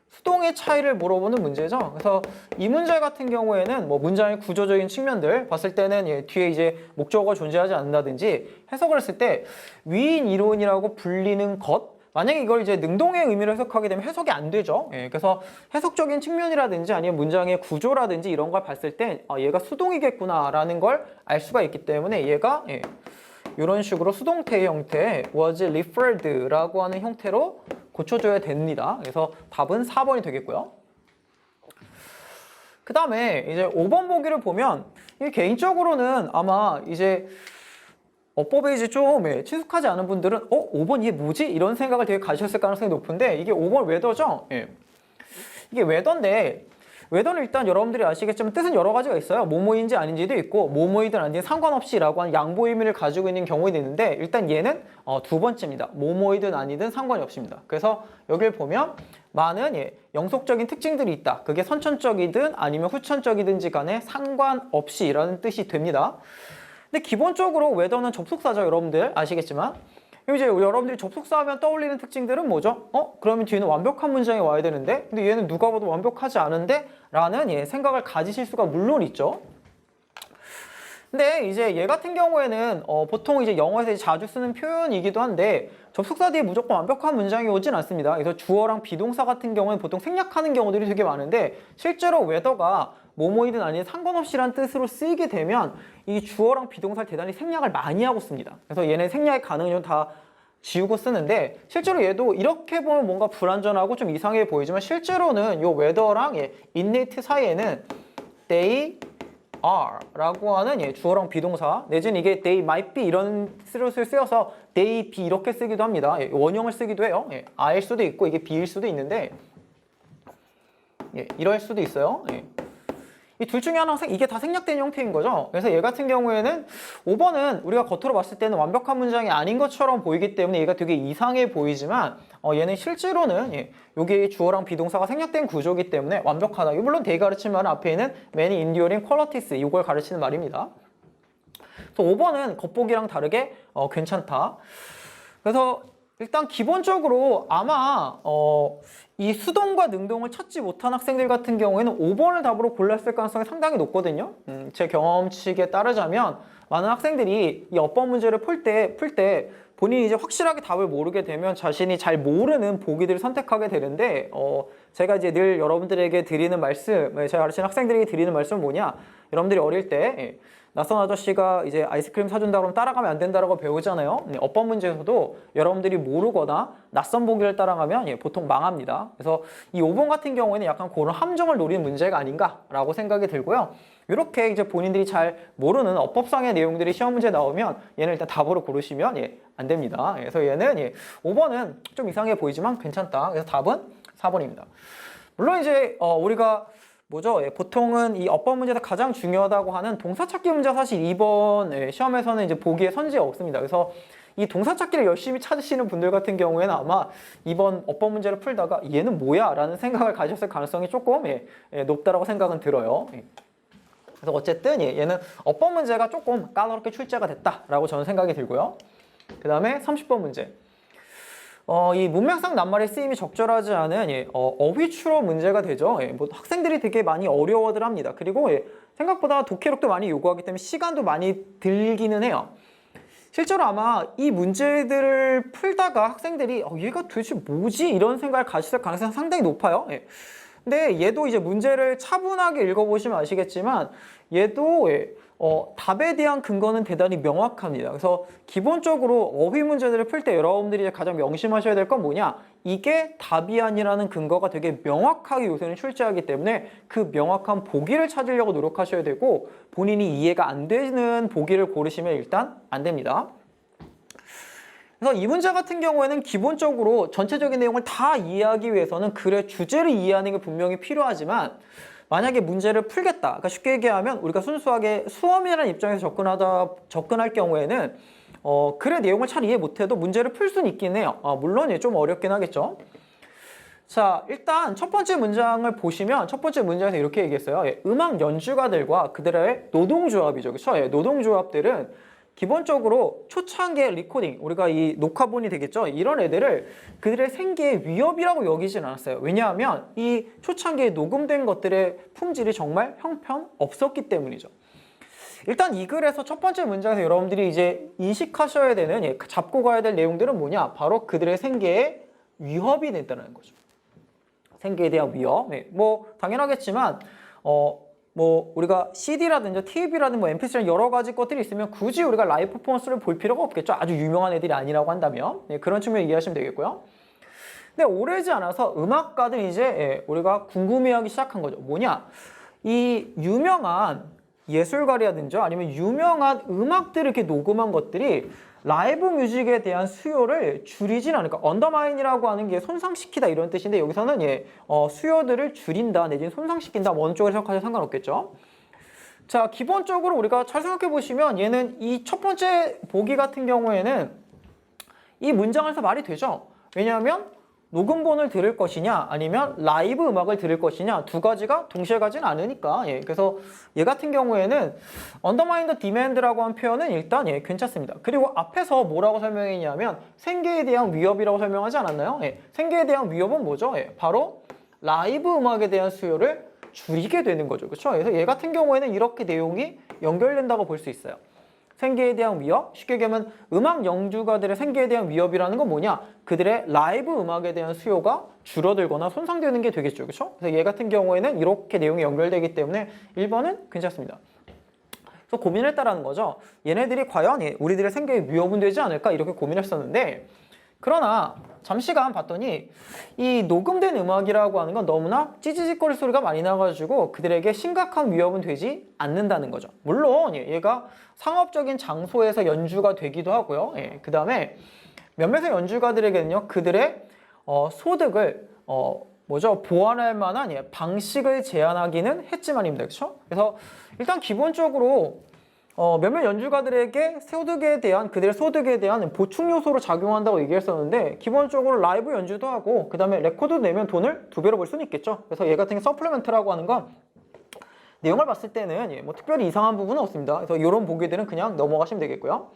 S1: 수동의 차이를 물어보는 문제죠. 그래서 이 문제 같은 경우에는 뭐 문장의 구조적인 측면들 봤을 때는 뒤에 이제 목적어가 존재하지 않는다든지 해석을 했을 때 위인 이론이라고 불리는 것 만약에 이걸 이제 능동의 의미로 해석하게 되면 해석이 안 되죠. 그래서 해석적인 측면이라든지 아니면 문장의 구조라든지 이런 걸 봤을 때 얘가 수동이겠구나라는 걸 알 수가 있기 때문에 얘가 이런 식으로 수동태의 형태 was referred라고 하는 형태로 고쳐줘야 됩니다. 그래서 답은 4번이 되겠고요. 그 다음에 이제 5번 보기를 보면 개인적으로는 아마 이제 어법에 이제 좀 친숙하지 않은 분들은 5번 이게 뭐지? 이런 생각을 되게 가지셨을 가능성이 높은데 이게 5번 웨더죠? 예. 이게 웨더인데 웨더는 일단 여러분들이 아시겠지만 뜻은 여러 가지가 있어요. 뭐뭐인지 아닌지도 있고 뭐뭐이든 아닌지 상관없이라고 하는 양보 의미를 가지고 있는 경우도 있는데 일단 얘는 두 번째입니다. 뭐뭐이든 아니든 상관이 없습니다. 그래서 여기를 보면 많은 영속적인 특징들이 있다. 그게 선천적이든 아니면 후천적이든지 간에 상관없이라는 뜻이 됩니다. 근데 기본적으로 웨더는 접속사죠. 여러분들 아시겠지만 그럼 이제 여러분들이 접속사 하면 떠올리는 특징들은 뭐죠? 그러면 뒤에는 완벽한 문장이 와야 되는데 근데 얘는 누가 봐도 완벽하지 않은데? 라는 생각을 가지실 수가 물론 있죠. 근데 이제 얘 같은 경우에는 보통 이제 영어에서 자주 쓰는 표현이기도 한데 접속사 뒤에 무조건 완벽한 문장이 오진 않습니다. 그래서 주어랑 비동사 같은 경우는 보통 생략하는 경우들이 되게 많은데 실제로 웨더가 뭐뭐이든 아니든 상관없이란 뜻으로 쓰이게 되면 이 주어랑 비동사를 대단히 생략을 많이 하고 씁니다. 그래서 얘네 생략의 가능은 좀 다 지우고 쓰는데 실제로 얘도 이렇게 보면 뭔가 불완전하고 좀 이상해 보이지만 실제로는 요 웨더랑 인네이트 사이에는 they are 라고 하는 주어랑 비동사 내지는 이게 they might be 이런 뜻을 쓰여서 they be 이렇게 쓰기도 합니다. 원형을 쓰기도 해요. I일 수도 있고 이게 B일 수도 있는데 이럴 수도 있어요. 이 둘 중에 하나 이게 다 생략된 형태인 거죠. 그래서 얘 같은 경우에는 5번은 우리가 겉으로 봤을 때는 완벽한 문장이 아닌 것처럼 보이기 때문에 얘가 되게 이상해 보이지만 얘는 실제로는 여기 주어랑 비동사가 생략된 구조이기 때문에 완벽하다. 물론 they 가르치는 말은 앞에 있는 many enduring qualities 이걸 가르치는 말입니다. 그래서 5번은 겉보기랑 다르게 괜찮다. 그래서 일단 기본적으로 아마 이 수동과 능동을 찾지 못한 학생들 같은 경우에는 5번을 답으로 골랐을 가능성이 상당히 높거든요. 제 경험치에 따르자면 많은 학생들이 이 어법 문제를 풀 때 본인이 이제 확실하게 답을 모르게 되면 자신이 잘 모르는 보기들을 선택하게 되는데 제가 이제 늘 여러분들에게 드리는 말씀, 제가 가르치는 학생들에게 드리는 말씀은 뭐냐? 여러분들이 어릴 때 낯선 아저씨가 이제 아이스크림 사준다 그러면 따라가면 안 된다라고 배우잖아요. 어법 문제에서도 여러분들이 모르거나 낯선 보기를 따라가면 보통 망합니다. 그래서 이 5번 같은 경우에는 약간 그런 함정을 노리는 문제가 아닌가라고 생각이 들고요. 이렇게 이제 본인들이 잘 모르는 어법상의 내용들이 시험 문제 나오면 얘는 일단 답으로 고르시면 안 됩니다. 그래서 얘는 5번은 좀 이상해 보이지만 괜찮다. 그래서 답은 4번입니다. 물론 이제 우리가 뭐죠? 보통은 이 어법 문제에서 가장 중요하다고 하는 동사 찾기 문제가 사실 이번 시험에서는 이제 보기에 선지가 없습니다. 그래서 이 동사 찾기를 열심히 찾으시는 분들 같은 경우에는 아마 이번 어법 문제를 풀다가 얘는 뭐야? 라는 생각을 가졌을 가능성이 조금 높다라고 생각은 들어요. 그래서 어쨌든 얘는 어법 문제가 조금 까다롭게 출제가 됐다라고 저는 생각이 들고요. 그 다음에 30번 문제. 이 문맥상 낱말의 쓰임이 적절하지 않은 어휘 추론 문제가 되죠. 뭐 학생들이 되게 많이 어려워들 합니다. 그리고 생각보다 독해력도 많이 요구하기 때문에 시간도 많이 들기는 해요. 실제로 아마 이 문제들을 풀다가 학생들이 얘가 도대체 뭐지? 이런 생각을 가졌을 가능성이 상당히 높아요. 근데 얘도 이제 문제를 차분하게 읽어보시면 아시겠지만 얘도 답에 대한 근거는 대단히 명확합니다. 그래서 기본적으로 어휘 문제들을 풀 때 여러분들이 가장 명심하셔야 될 건 뭐냐? 이게 답이 아니라는 근거가 되게 명확하게 요새는 출제하기 때문에 그 명확한 보기를 찾으려고 노력하셔야 되고 본인이 이해가 안 되는 보기를 고르시면 일단 안 됩니다. 그래서 이 문제 같은 경우에는 기본적으로 전체적인 내용을 다 이해하기 위해서는 글의 주제를 이해하는 게 분명히 필요하지만 만약에 문제를 풀겠다. 그러니까 쉽게 얘기하면 우리가 순수하게 수험이라는 입장에서 접근할 경우에는 글의 내용을 잘 이해 못해도 문제를 풀 수는 있긴 해요. 물론 좀 어렵긴 하겠죠. 자, 일단 첫 번째 문장을 보시면 첫 번째 문장에서 이렇게 얘기했어요. 음악 연주가들과 그들의 노동조합이죠. 그렇죠? 노동조합들은 기본적으로 초창기의 리코딩, 우리가 이 녹화본이 되겠죠? 이런 애들을 그들의 생계의 위협이라고 여기진 않았어요. 왜냐하면 이 초창기에 녹음된 것들의 품질이 정말 형편없었기 때문이죠. 일단 이 글에서 첫 번째 문장에서 여러분들이 이제 인식하셔야 되는, 잡고 가야 될 내용들은 뭐냐? 바로 그들의 생계에 위협이 된다는 거죠. 생계에 대한 위협. 뭐 당연하겠지만 뭐 우리가 CD라든지 TV라든지 뭐 MP3 여러 가지 것들이 있으면 굳이 우리가 라이브 퍼포먼스를 볼 필요가 없겠죠. 아주 유명한 애들이 아니라고 한다면 그런 측면 이해하시면 되겠고요. 근데 오래지 않아서 음악가들이 이제 우리가 궁금해하기 시작한 거죠. 뭐냐? 이 유명한 예술가라든지 아니면 유명한 음악들을 이렇게 녹음한 것들이 라이브 뮤직에 대한 수요를 줄이진 않을까. 언더마인이라고 하는 게 손상시키다 이런 뜻인데 여기서는 수요들을 줄인다 내지는 손상시킨다 뭐 어느 쪽을 생각하셔도 상관없겠죠. 자, 기본적으로 우리가 잘 생각해 보시면 얘는 이 첫 번째 보기 같은 경우에는 이 문장에서 말이 되죠. 왜냐하면 녹음본을 들을 것이냐 아니면 라이브 음악을 들을 것이냐 두 가지가 동시에 가진 않으니까 그래서 얘 같은 경우에는 undermine the demand라고 한 표현은 일단 괜찮습니다. 그리고 앞에서 뭐라고 설명했냐면 생계에 대한 위협이라고 설명하지 않았나요? 생계에 대한 위협은 뭐죠? 바로 라이브 음악에 대한 수요를 줄이게 되는 거죠. 그렇죠? 그래서 얘 같은 경우에는 이렇게 내용이 연결된다고 볼 수 있어요. 생계에 대한 위협, 쉽게 얘기하면 음악 연주가들의 생계에 대한 위협이라는 건 뭐냐? 그들의 라이브 음악에 대한 수요가 줄어들거나 손상되는 게 되겠죠. 그렇죠? 그래서 얘 같은 경우에는 이렇게 내용이 연결되기 때문에 1번은 괜찮습니다. 그래서 고민했다라는 거죠. 얘네들이 과연 우리들의 생계에 위협은 되지 않을까? 이렇게 고민했었는데 그러나 잠시간 봤더니 이 녹음된 음악이라고 하는 건 너무나 찌지직거릴 소리가 많이 나가지고 그들에게 심각한 위협은 되지 않는다는 거죠. 물론 얘가 상업적인 장소에서 연주가 되기도 하고요. 그 다음에 몇몇의 연주가들에게는요 그들의 소득을 보완할 만한 방식을 제한하기는 했지만입니다. 그렇죠? 그래서 일단 기본적으로 몇몇 연주가들에게 그들의 소득에 대한 보충 요소로 작용한다고 얘기했었는데 기본적으로 라이브 연주도 하고 그 다음에 레코드 내면 돈을 2배로 벌 수는 있겠죠. 그래서 얘 같은 게 서플리멘트라고 하는 건 내용을 봤을 때는 뭐 특별히 이상한 부분은 없습니다. 그래서 이런 보기들은 그냥 넘어가시면 되겠고요.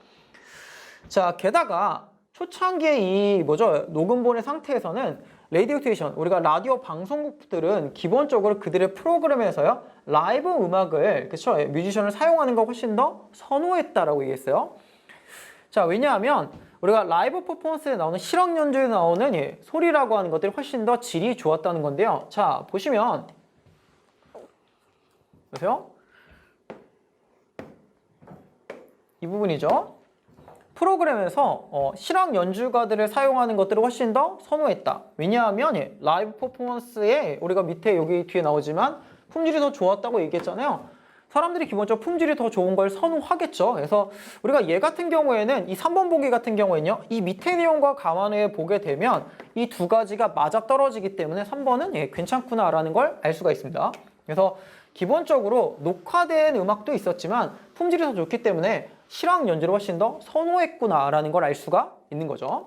S1: 자, 게다가 초창기의 이 녹음본의 상태에서는 레디오 스테이션, 우리가 라디오 방송국들은 기본적으로 그들의 프로그램에서요 라이브 음악을 그쵸 뮤지션을 사용하는 걸 훨씬 더 선호했다라고 얘기했어요. 자, 왜냐하면 우리가 라이브 퍼포먼스에 나오는 실황 연주에 나오는 소리라고 하는 것들이 훨씬 더 질이 좋았다는 건데요. 자, 보시면 보세요. 이 부분이죠. 프로그램에서 실황 연주가들을 사용하는 것들을 훨씬 더 선호했다. 왜냐하면 라이브 퍼포먼스에 우리가 밑에 여기 뒤에 나오지만 품질이 더 좋았다고 얘기했잖아요. 사람들이 기본적으로 품질이 더 좋은 걸 선호하겠죠. 그래서 우리가 얘 같은 경우에는 이 3번 보기 같은 경우에는요. 이 밑에 내용과 감안해 보게 되면 이 두 가지가 맞아떨어지기 때문에 3번은 괜찮구나라는 걸 알 수가 있습니다. 그래서 기본적으로 녹화된 음악도 있었지만 품질이 더 좋기 때문에 실황 연주를 훨씬 더 선호했구나라는 걸 알 수가 있는 거죠.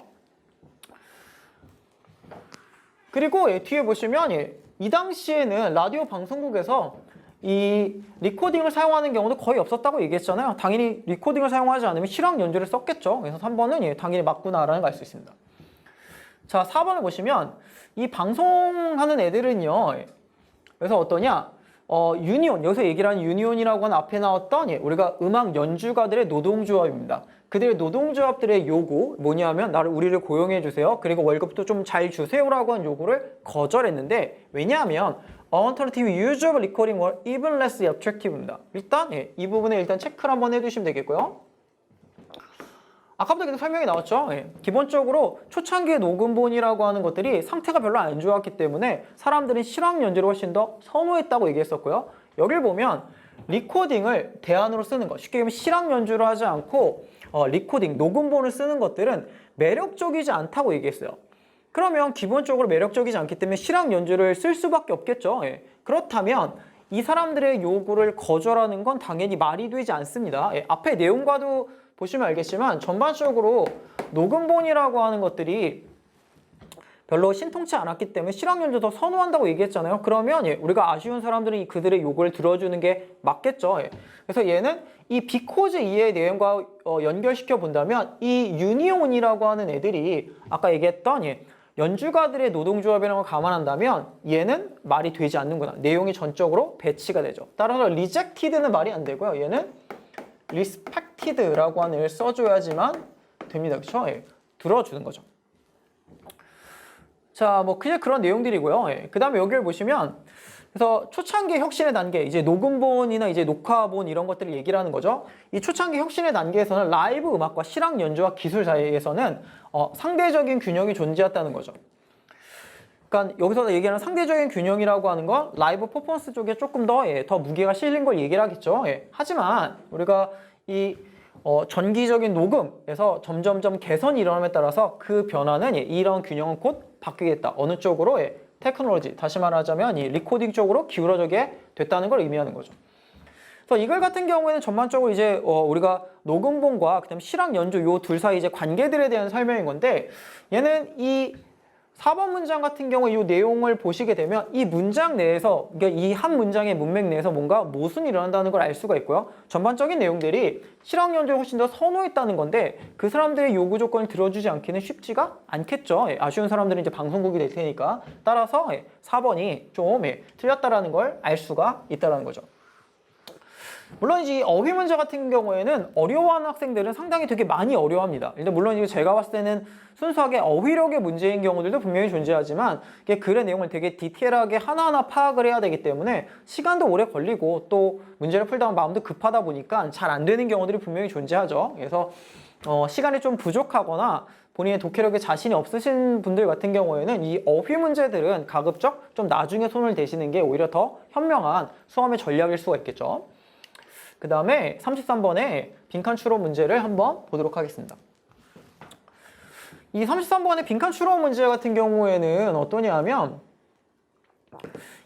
S1: 그리고 뒤에 보시면 이 당시에는 라디오 방송국에서 이 리코딩을 사용하는 경우도 거의 없었다고 얘기했잖아요. 당연히 리코딩을 사용하지 않으면 실황 연주를 썼겠죠. 그래서 3번은 당연히 맞구나라는 걸 알 수 있습니다. 자, 4번을 보시면 이 방송하는 애들은요. 그래서 어떠냐? 유니온, 여기서 얘기를 하는 유니온이라고 하는 앞에 나왔던 우리가 음악 연주가들의 노동조합입니다. 그들의 노동조합들의 요구 뭐냐면 우리를 고용해 주세요. 그리고 월급도 좀 잘 주세요라고 한 요구를 거절했는데 왜냐하면 alternative use of recording were even less attractive입니다. 일단 이 부분에 일단 체크를 한번 해두시면 되겠고요. 아까부터 계속 설명이 나왔죠. 기본적으로 초창기의 녹음본이라고 하는 것들이 상태가 별로 안 좋았기 때문에 사람들은 실황 연주를 훨씬 더 선호했다고 얘기했었고요. 여길 보면 리코딩을 대안으로 쓰는 것, 쉽게 얘기하면 실황 연주를 하지 않고 리코딩, 녹음본을 쓰는 것들은 매력적이지 않다고 얘기했어요. 그러면 기본적으로 매력적이지 않기 때문에 실황 연주를 쓸 수밖에 없겠죠. 그렇다면 이 사람들의 요구를 거절하는 건 당연히 말이 되지 않습니다. 앞에 내용과도 보시면 알겠지만 전반적으로 녹음본이라고 하는 것들이 별로 신통치 않았기 때문에 실황 연주 더 선호한다고 얘기했잖아요. 그러면 우리가 아쉬운 사람들은 그들의 요구를 들어주는 게 맞겠죠. 그래서 얘는 이 because 이의 내용과 연결시켜 본다면 이 유니온이라고 하는 애들이 아까 얘기했던 연주가들의 노동조합이라는 걸 감안한다면 얘는 말이 되지 않는구나. 내용이 전적으로 배치가 되죠. 따라서 rejected는 말이 안 되고요. 얘는 respected라고 하는 애를 써줘야지만 됩니다. 그렇죠? 들어주는 거죠. 자, 뭐 그냥 그런 내용들이고요. 그 다음에 여기를 보시면 그래서 초창기 혁신의 단계, 이제 녹음본이나 이제 녹화본 이런 것들을 얘기를 하는 거죠. 이 초창기 혁신의 단계에서는 라이브 음악과 실황 연주와 기술 사이에서는 상대적인 균형이 존재했다는 거죠. 그러니까 여기서 얘기하는 상대적인 균형이라고 하는 건 라이브 퍼포먼스 쪽에 조금 더 무게가 실린 걸 얘기를 하겠죠. 하지만 우리가 이 전기적인 녹음에서 점점점 개선이 일어남에 따라서 그 변화는 이런 균형은 곧 바뀌겠다. 어느 쪽으로 테크놀로지, 다시 말하자면 이 리코딩 쪽으로 기울어지게 됐다는 걸 의미하는 거죠. 그래서 이걸 같은 경우에는 전반적으로 이제 우리가 녹음본과 그다음 실황 연주 요 둘 사이 이제 관계들에 대한 설명인 건데 얘는 이 4번 문장 같은 경우에 이 내용을 보시게 되면 이 문장 내에서, 그러니까 이 한 문장의 문맥 내에서 뭔가 모순이 일어난다는 걸 알 수가 있고요. 전반적인 내용들이 실황 연주를 훨씬 더 선호했다는 건데 그 사람들의 요구 조건을 들어주지 않기는 쉽지가 않겠죠. 아쉬운 사람들은 이제 방송국이 될 테니까. 따라서 4번이 좀 틀렸다라는 걸 알 수가 있다는 거죠. 물론 이제 어휘 문제 같은 경우에는 어려워하는 학생들은 상당히 되게 많이 어려워합니다. 일단 물론 이거 제가 봤을 때는 순수하게 어휘력의 문제인 경우들도 분명히 존재하지만 이게 글의 내용을 되게 디테일하게 하나하나 파악을 해야 되기 때문에 시간도 오래 걸리고 또 문제를 풀다 보면 마음도 급하다 보니까 잘 안 되는 경우들이 분명히 존재하죠. 그래서 시간이 좀 부족하거나 본인의 독해력에 자신이 없으신 분들 같은 경우에는 이 어휘 문제들은 가급적 좀 나중에 손을 대시는 게 오히려 더 현명한 수험의 전략일 수가 있겠죠. 그 다음에 33번의 빈칸 추론 문제를 한번 보도록 하겠습니다. 이 33번의 빈칸 추론 문제 같은 경우에는 어떠냐면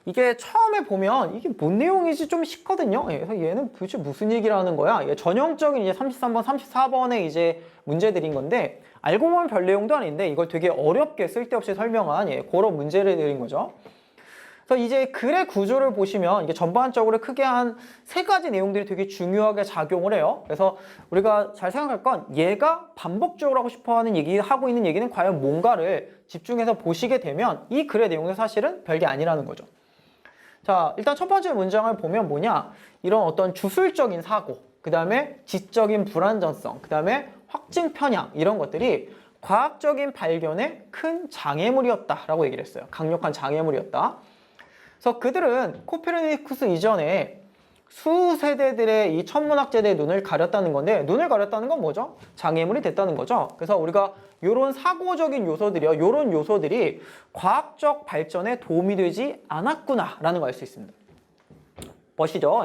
S1: 이게 처음에 보면 이게 뭔 내용이지 좀 쉽거든요. 그래서 얘는 도대체 무슨 얘기를 하는 거야? 전형적인 이제 33번, 34번의 이제 문제들인 건데 알고 보면 별 내용도 아닌데 이걸 되게 어렵게 쓸데없이 설명한 그런 문제를 드린 거죠. 그래서 이제 글의 구조를 보시면 이게 전반적으로 크게 한 3가지 내용들이 되게 중요하게 작용을 해요. 그래서 우리가 잘 생각할 건 얘가 반복적으로 하고 싶어하는 하고 있는 얘기는 과연 뭔가를 집중해서 보시게 되면 이 글의 내용은 사실은 별게 아니라는 거죠. 자, 일단 첫 번째 문장을 보면 뭐냐? 이런 어떤 주술적인 사고, 그 다음에 지적인 불완전성, 그 다음에 확증 편향 이런 것들이 과학적인 발견에 큰 장애물이었다라고 얘기를 했어요. 강력한 장애물이었다. 그래서 그들은 코페르니쿠스 이전에 수세대들의 이 천문학자들의 눈을 가렸다는 건데 눈을 가렸다는 건 뭐죠? 장애물이 됐다는 거죠. 그래서 우리가 이런 사고적인 요소들이요, 이런 요소들이 과학적 발전에 도움이 되지 않았구나라는 걸 알 수 있습니다. 보시죠.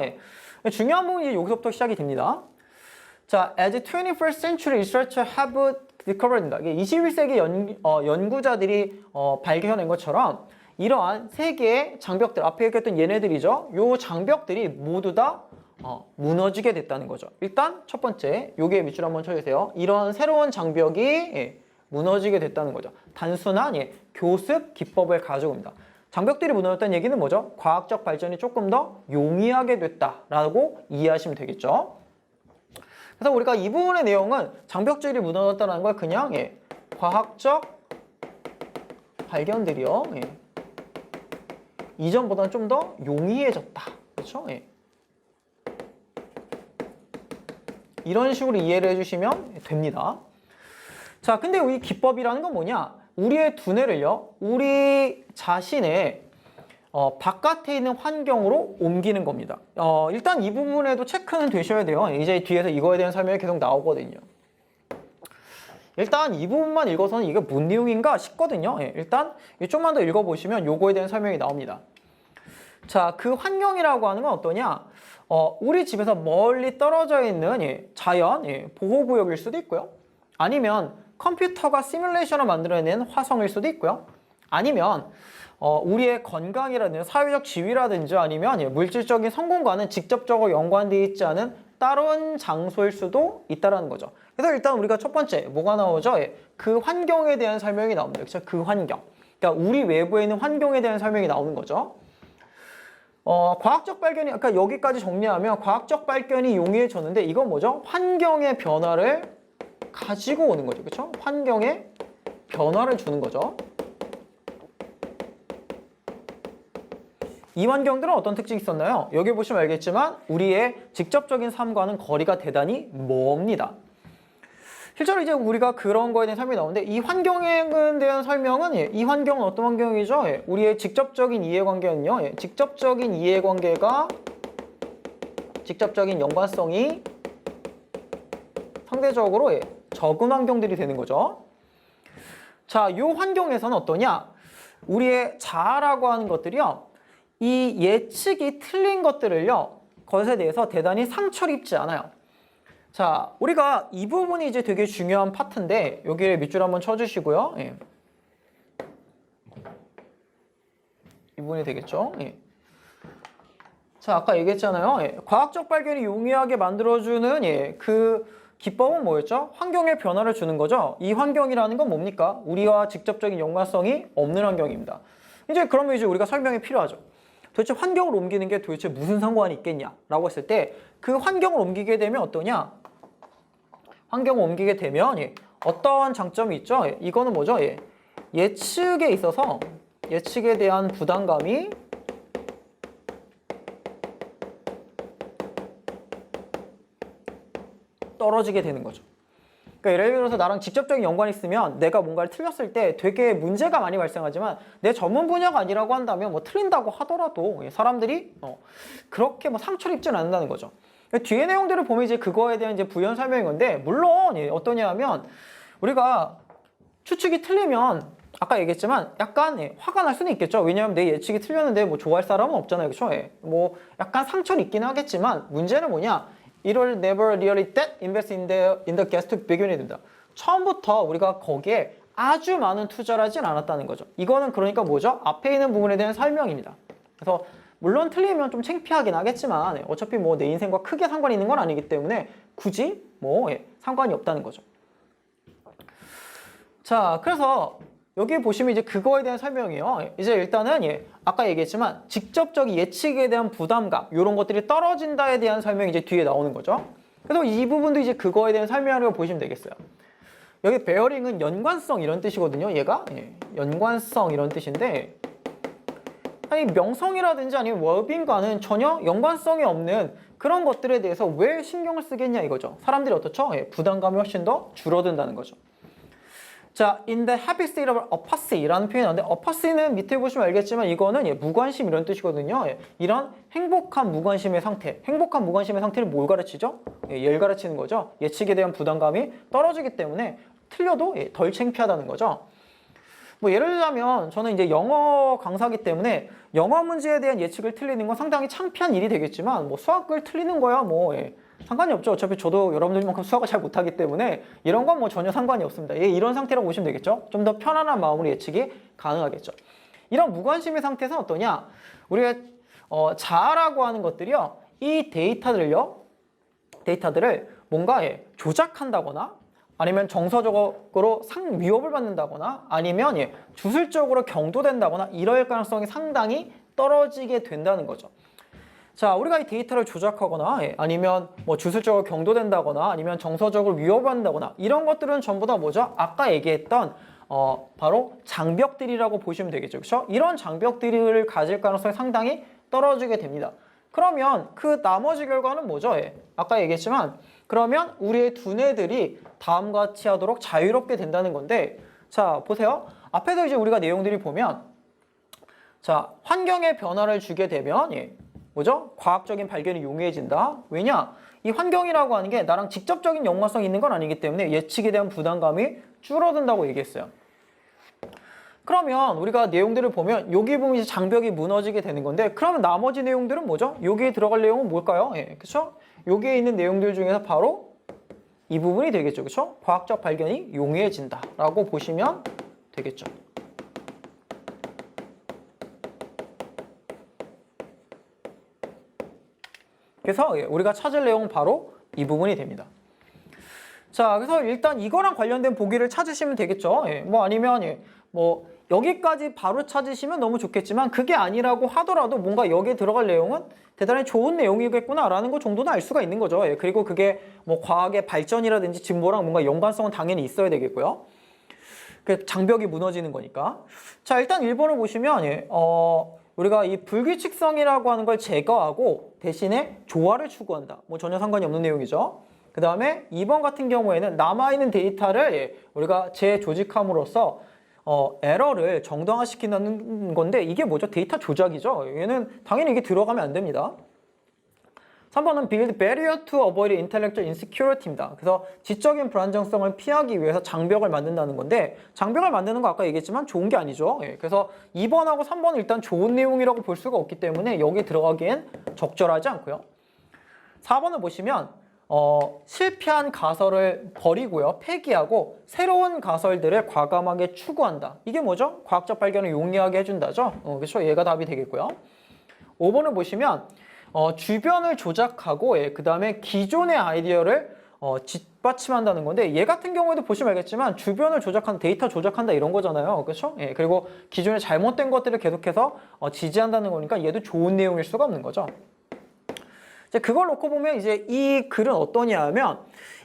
S1: 중요한 부분이 이제 여기서부터 시작이 됩니다. 자, as 21st century researchers have discovered입니다. 21세기 연구자들이 발견한 것처럼 이러한 세 개의 장벽들, 앞에 얘기했던 얘네들이죠. 요 장벽들이 모두 다 무너지게 됐다는 거죠. 일단 첫 번째, 요게 밑줄 한번 쳐주세요. 이런 새로운 장벽이 무너지게 됐다는 거죠. 단순한 교습 기법을 가지고 옵니다. 장벽들이 무너졌다는 얘기는 뭐죠? 과학적 발전이 조금 더 용이하게 됐다라고 이해하시면 되겠죠. 그래서 우리가 이 부분의 내용은 장벽들이 무너졌다는 걸 그냥 과학적 발견들이요. 이전보다는 좀 더 용이해졌다. 그렇죠? 이런 식으로 이해를 해주시면 됩니다. 자, 근데 이 기법이라는 건 뭐냐? 우리의 두뇌를요, 우리 자신의 바깥에 있는 환경으로 옮기는 겁니다. 일단 이 부분에도 체크는 되셔야 돼요. 이제 뒤에서 이거에 대한 설명이 계속 나오거든요. 일단 이 부분만 읽어서는 이게 뭔 내용인가 싶거든요. 일단 좀만 더 읽어보시면 요거에 대한 설명이 나옵니다. 자, 그 환경이라고 하는 건 어떠냐? 우리 집에서 멀리 떨어져 있는 자연, 보호구역일 수도 있고요. 아니면 컴퓨터가 시뮬레이션을 만들어낸 화성일 수도 있고요. 아니면 우리의 건강이라든지 사회적 지위라든지 아니면 물질적인 성공과는 직접적으로 연관되어 있지 않은 다른 장소일 수도 있다는 거죠. 그래서 일단 우리가 첫 번째 뭐가 나오죠? 그 환경에 대한 설명이 나옵니다. 그렇죠? 그 환경. 그러니까 우리 외부에 있는 환경에 대한 설명이 나오는 거죠. 과학적 발견이, 아까 여기까지 정리하면 과학적 발견이 용이해졌는데 이건 뭐죠? 환경의 변화를 가지고 오는 거죠. 그렇죠? 환경에 변화를 주는 거죠. 이 환경들은 어떤 특징이 있었나요? 여기 보시면 알겠지만 우리의 직접적인 삶과는 거리가 대단히 멉니다. 실제로 이제 우리가 그런 거에 대한 설명이 나오는데 이 환경에 대한 설명은 이 환경은 어떤 환경이죠? 우리의 직접적인 이해관계는요. 직접적인 이해관계가 직접적인 연관성이 상대적으로 적은 환경들이 되는 거죠. 자, 이 환경에서는 어떠냐? 우리의 자아라고 하는 것들이요. 이 예측이 틀린 것들을요. 것에 대해서 대단히 상처를 입지 않아요. 자, 우리가 이 부분이 이제 되게 중요한 파트인데 여기에 밑줄 한번 쳐주시고요. 예. 이 부분이 되겠죠. 예. 자, 아까 얘기했잖아요. 예. 과학적 발견이 용이하게 만들어주는 그 기법은 뭐였죠? 환경에 변화를 주는 거죠. 이 환경이라는 건 뭡니까? 우리와 직접적인 연관성이 없는 환경입니다. 이제 그러면 이제 우리가 설명이 필요하죠. 도대체 환경을 옮기는 게 도대체 무슨 상관이 있겠냐라고 했을 때 그 환경을 옮기게 되면 어떠냐? 환경을 옮기게 되면 어떠한 장점이 있죠? 이거는 뭐죠? 예측에 있어서 예측에 대한 부담감이 떨어지게 되는 거죠. 그러니까 예를 들어서 나랑 직접적인 연관이 있으면 내가 뭔가를 틀렸을 때 되게 문제가 많이 발생하지만 내 전문 분야가 아니라고 한다면 뭐 틀린다고 하더라도 사람들이 그렇게 뭐 상처를 입지는 않는다는 거죠. 뒤에 내용들을 보면 이제 그거에 대한 이제 부연 설명인 건데 물론 어떠냐 하면 우리가 추측이 틀리면 아까 얘기했지만 약간 화가 날 수는 있겠죠. 왜냐하면 내 예측이 틀렸는데 뭐 좋아할 사람은 없잖아요. 그렇죠? 뭐 약간 상처는 있긴 하겠지만 문제는 뭐냐? It will never really that invest in the gas to begin with. 처음부터 우리가 거기에 아주 많은 투자를 하진 않았다는 거죠. 이거는 그러니까 뭐죠? 앞에 있는 부분에 대한 설명입니다. 그래서 물론 틀리면 좀 창피하긴 하겠지만 어차피 뭐 내 인생과 크게 상관이 있는 건 아니기 때문에 굳이 뭐 상관이 없다는 거죠. 자, 그래서 여기 보시면 이제 그거에 대한 설명이에요. 이제 일단은 아까 얘기했지만 직접적인 예측에 대한 부담감 이런 것들이 떨어진다에 대한 설명이 이제 뒤에 나오는 거죠. 그래서 이 부분도 이제 그거에 대한 설명이라고 보시면 되겠어요. 여기 베어링은 연관성 이런 뜻이거든요. 얘가 연관성 이런 뜻인데 아니 명성이라든지 아니면 웰빙과는 전혀 연관성이 없는 그런 것들에 대해서 왜 신경을 쓰겠냐 이거죠. 사람들이 어떻죠? 부담감이 훨씬 더 줄어든다는 거죠. 자, in the happy state of apathy라는 표현이 나오는데 apathy는 밑에 보시면 알겠지만 이거는 무관심 이런 뜻이거든요. 이런 행복한 무관심의 상태. 행복한 무관심의 상태를 뭘 가르치죠? 얘를 가르치는 거죠. 예측에 대한 부담감이 떨어지기 때문에 틀려도 덜 창피하다는 거죠. 뭐 예를 들자면 저는 이제 영어 강사이기 때문에 영어 문제에 대한 예측을 틀리는 건 상당히 창피한 일이 되겠지만 뭐 수학을 틀리는 거야 뭐 상관이 없죠. 어차피 저도 여러분들만큼 수학을 잘 못하기 때문에 이런 건 뭐 전혀 상관이 없습니다. 이런 상태라고 보시면 되겠죠. 좀 더 편안한 마음으로 예측이 가능하겠죠. 이런 무관심의 상태에서는 어떠냐? 우리가 자아라고 하는 것들이요. 이 데이터들을 뭔가 조작한다거나 아니면 정서적으로 위협을 받는다거나 아니면 주술적으로 경도된다거나 이럴 가능성이 상당히 떨어지게 된다는 거죠. 자, 우리가 이 데이터를 조작하거나 아니면 뭐 주술적으로 경도된다거나 아니면 정서적으로 위협받는다거나 이런 것들은 전부 다 뭐죠? 아까 얘기했던 바로 장벽들이라고 보시면 되겠죠. 그렇죠? 이런 장벽들을 가질 가능성이 상당히 떨어지게 됩니다. 그러면 그 나머지 결과는 뭐죠? 아까 얘기했지만 그러면 우리의 두뇌들이 다음과 같이 하도록 자유롭게 된다는 건데 자, 보세요. 앞에서 이제 우리가 내용들이 보면 자, 환경에 변화를 주게 되면 뭐죠? 과학적인 발견이 용이해진다. 왜냐? 이 환경이라고 하는 게 나랑 직접적인 연관성이 있는 건 아니기 때문에 예측에 대한 부담감이 줄어든다고 얘기했어요. 그러면 우리가 내용들을 보면 여기 보면 이제 장벽이 무너지게 되는 건데 그러면 나머지 내용들은 뭐죠? 여기에 들어갈 내용은 뭘까요? 그렇죠? 여기에 있는 내용들 중에서 바로 이 부분이 되겠죠. 그렇죠? 과학적 발견이 용이해진다라고 보시면 되겠죠. 그래서 우리가 찾을 내용은 바로 이 부분이 됩니다. 자, 그래서 일단 이거랑 관련된 보기를 찾으시면 되겠죠. 뭐 아니면 뭐 여기까지 바로 찾으시면 너무 좋겠지만 그게 아니라고 하더라도 뭔가 여기에 들어갈 내용은 대단히 좋은 내용이겠구나라는 거 정도는 알 수가 있는 거죠. 그리고 그게 뭐 과학의 발전이라든지 진보랑 뭔가 연관성은 당연히 있어야 되겠고요. 그 장벽이 무너지는 거니까. 자, 일단 1번을 보시면 우리가 이 불규칙성이라고 하는 걸 제거하고 대신에 조화를 추구한다. 뭐 전혀 상관이 없는 내용이죠. 그 다음에 2번 같은 경우에는 남아있는 데이터를 우리가 재조직함으로써 에러를 정당화시킨다는 건데 이게 뭐죠? 데이터 조작이죠. 얘는 당연히 이게 들어가면 안 됩니다. 3번은 build barrier to avoid intellectual insecurity입니다. 그래서 지적인 불안정성을 피하기 위해서 장벽을 만든다는 건데 장벽을 만드는 거 아까 얘기했지만 좋은 게 아니죠. 예, 그래서 2번하고 3번은 일단 좋은 내용이라고 볼 수가 없기 때문에 여기 들어가기엔 적절하지 않고요. 4번을 보시면 실패한 가설을 버리고요. 폐기하고 새로운 가설들을 과감하게 추구한다. 이게 뭐죠? 과학적 발견을 용이하게 해준다죠. 그렇죠? 얘가 답이 되겠고요. 5번을 보시면 주변을 조작하고 그 다음에 기존의 아이디어를 뒷받침한다는 건데 얘 같은 경우에도 보시면 알겠지만 주변을 조작한다, 데이터 조작한다 이런 거잖아요. 그렇죠? 예, 그리고 기존에 잘못된 것들을 계속해서 지지한다는 거니까 얘도 좋은 내용일 수가 없는 거죠. 이제 그걸 놓고 보면 이제 이 글은 어떠냐 하면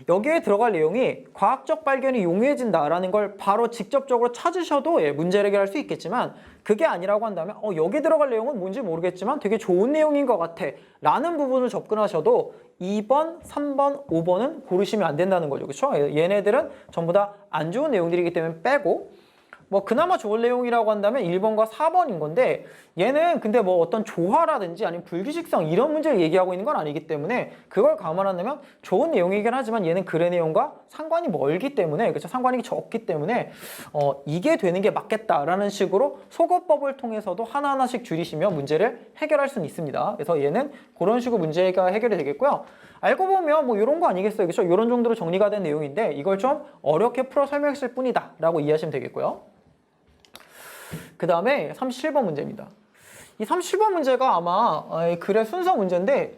S1: 여기에 들어갈 내용이 과학적 발견이 용이해진다라는 걸 바로 직접적으로 찾으셔도 문제를 해결할 수 있겠지만 그게 아니라고 한다면 여기 들어갈 내용은 뭔지 모르겠지만 되게 좋은 내용인 것 같아 라는 부분을 접근하셔도 2번, 3번, 5번은 고르시면 안 된다는 거죠. 그렇죠? 얘네들은 전부 다 안 좋은 내용들이기 때문에 빼고 뭐 그나마 좋은 내용이라고 한다면 1번과 4번인 건데 얘는 근데 뭐 어떤 조화라든지 아니면 불규칙성 이런 문제를 얘기하고 있는 건 아니기 때문에 그걸 감안한다면 좋은 내용이긴 하지만 얘는 글의 내용과 상관이 멀기 때문에 그렇죠? 상관이 적기 때문에 이게 되는 게 맞겠다라는 식으로 소거법을 통해서도 하나하나씩 줄이시면 문제를 해결할 수는 있습니다. 그래서 얘는 그런 식으로 문제가 해결이 되겠고요. 알고 보면 뭐 이런 거 아니겠어요? 그렇죠? 이런 정도로 정리가 된 내용인데 이걸 좀 어렵게 풀어 설명했을 뿐이다 라고 이해하시면 되겠고요. 그 다음에 37번 문제입니다. 이 37번 문제가 아마 글의 순서 문제인데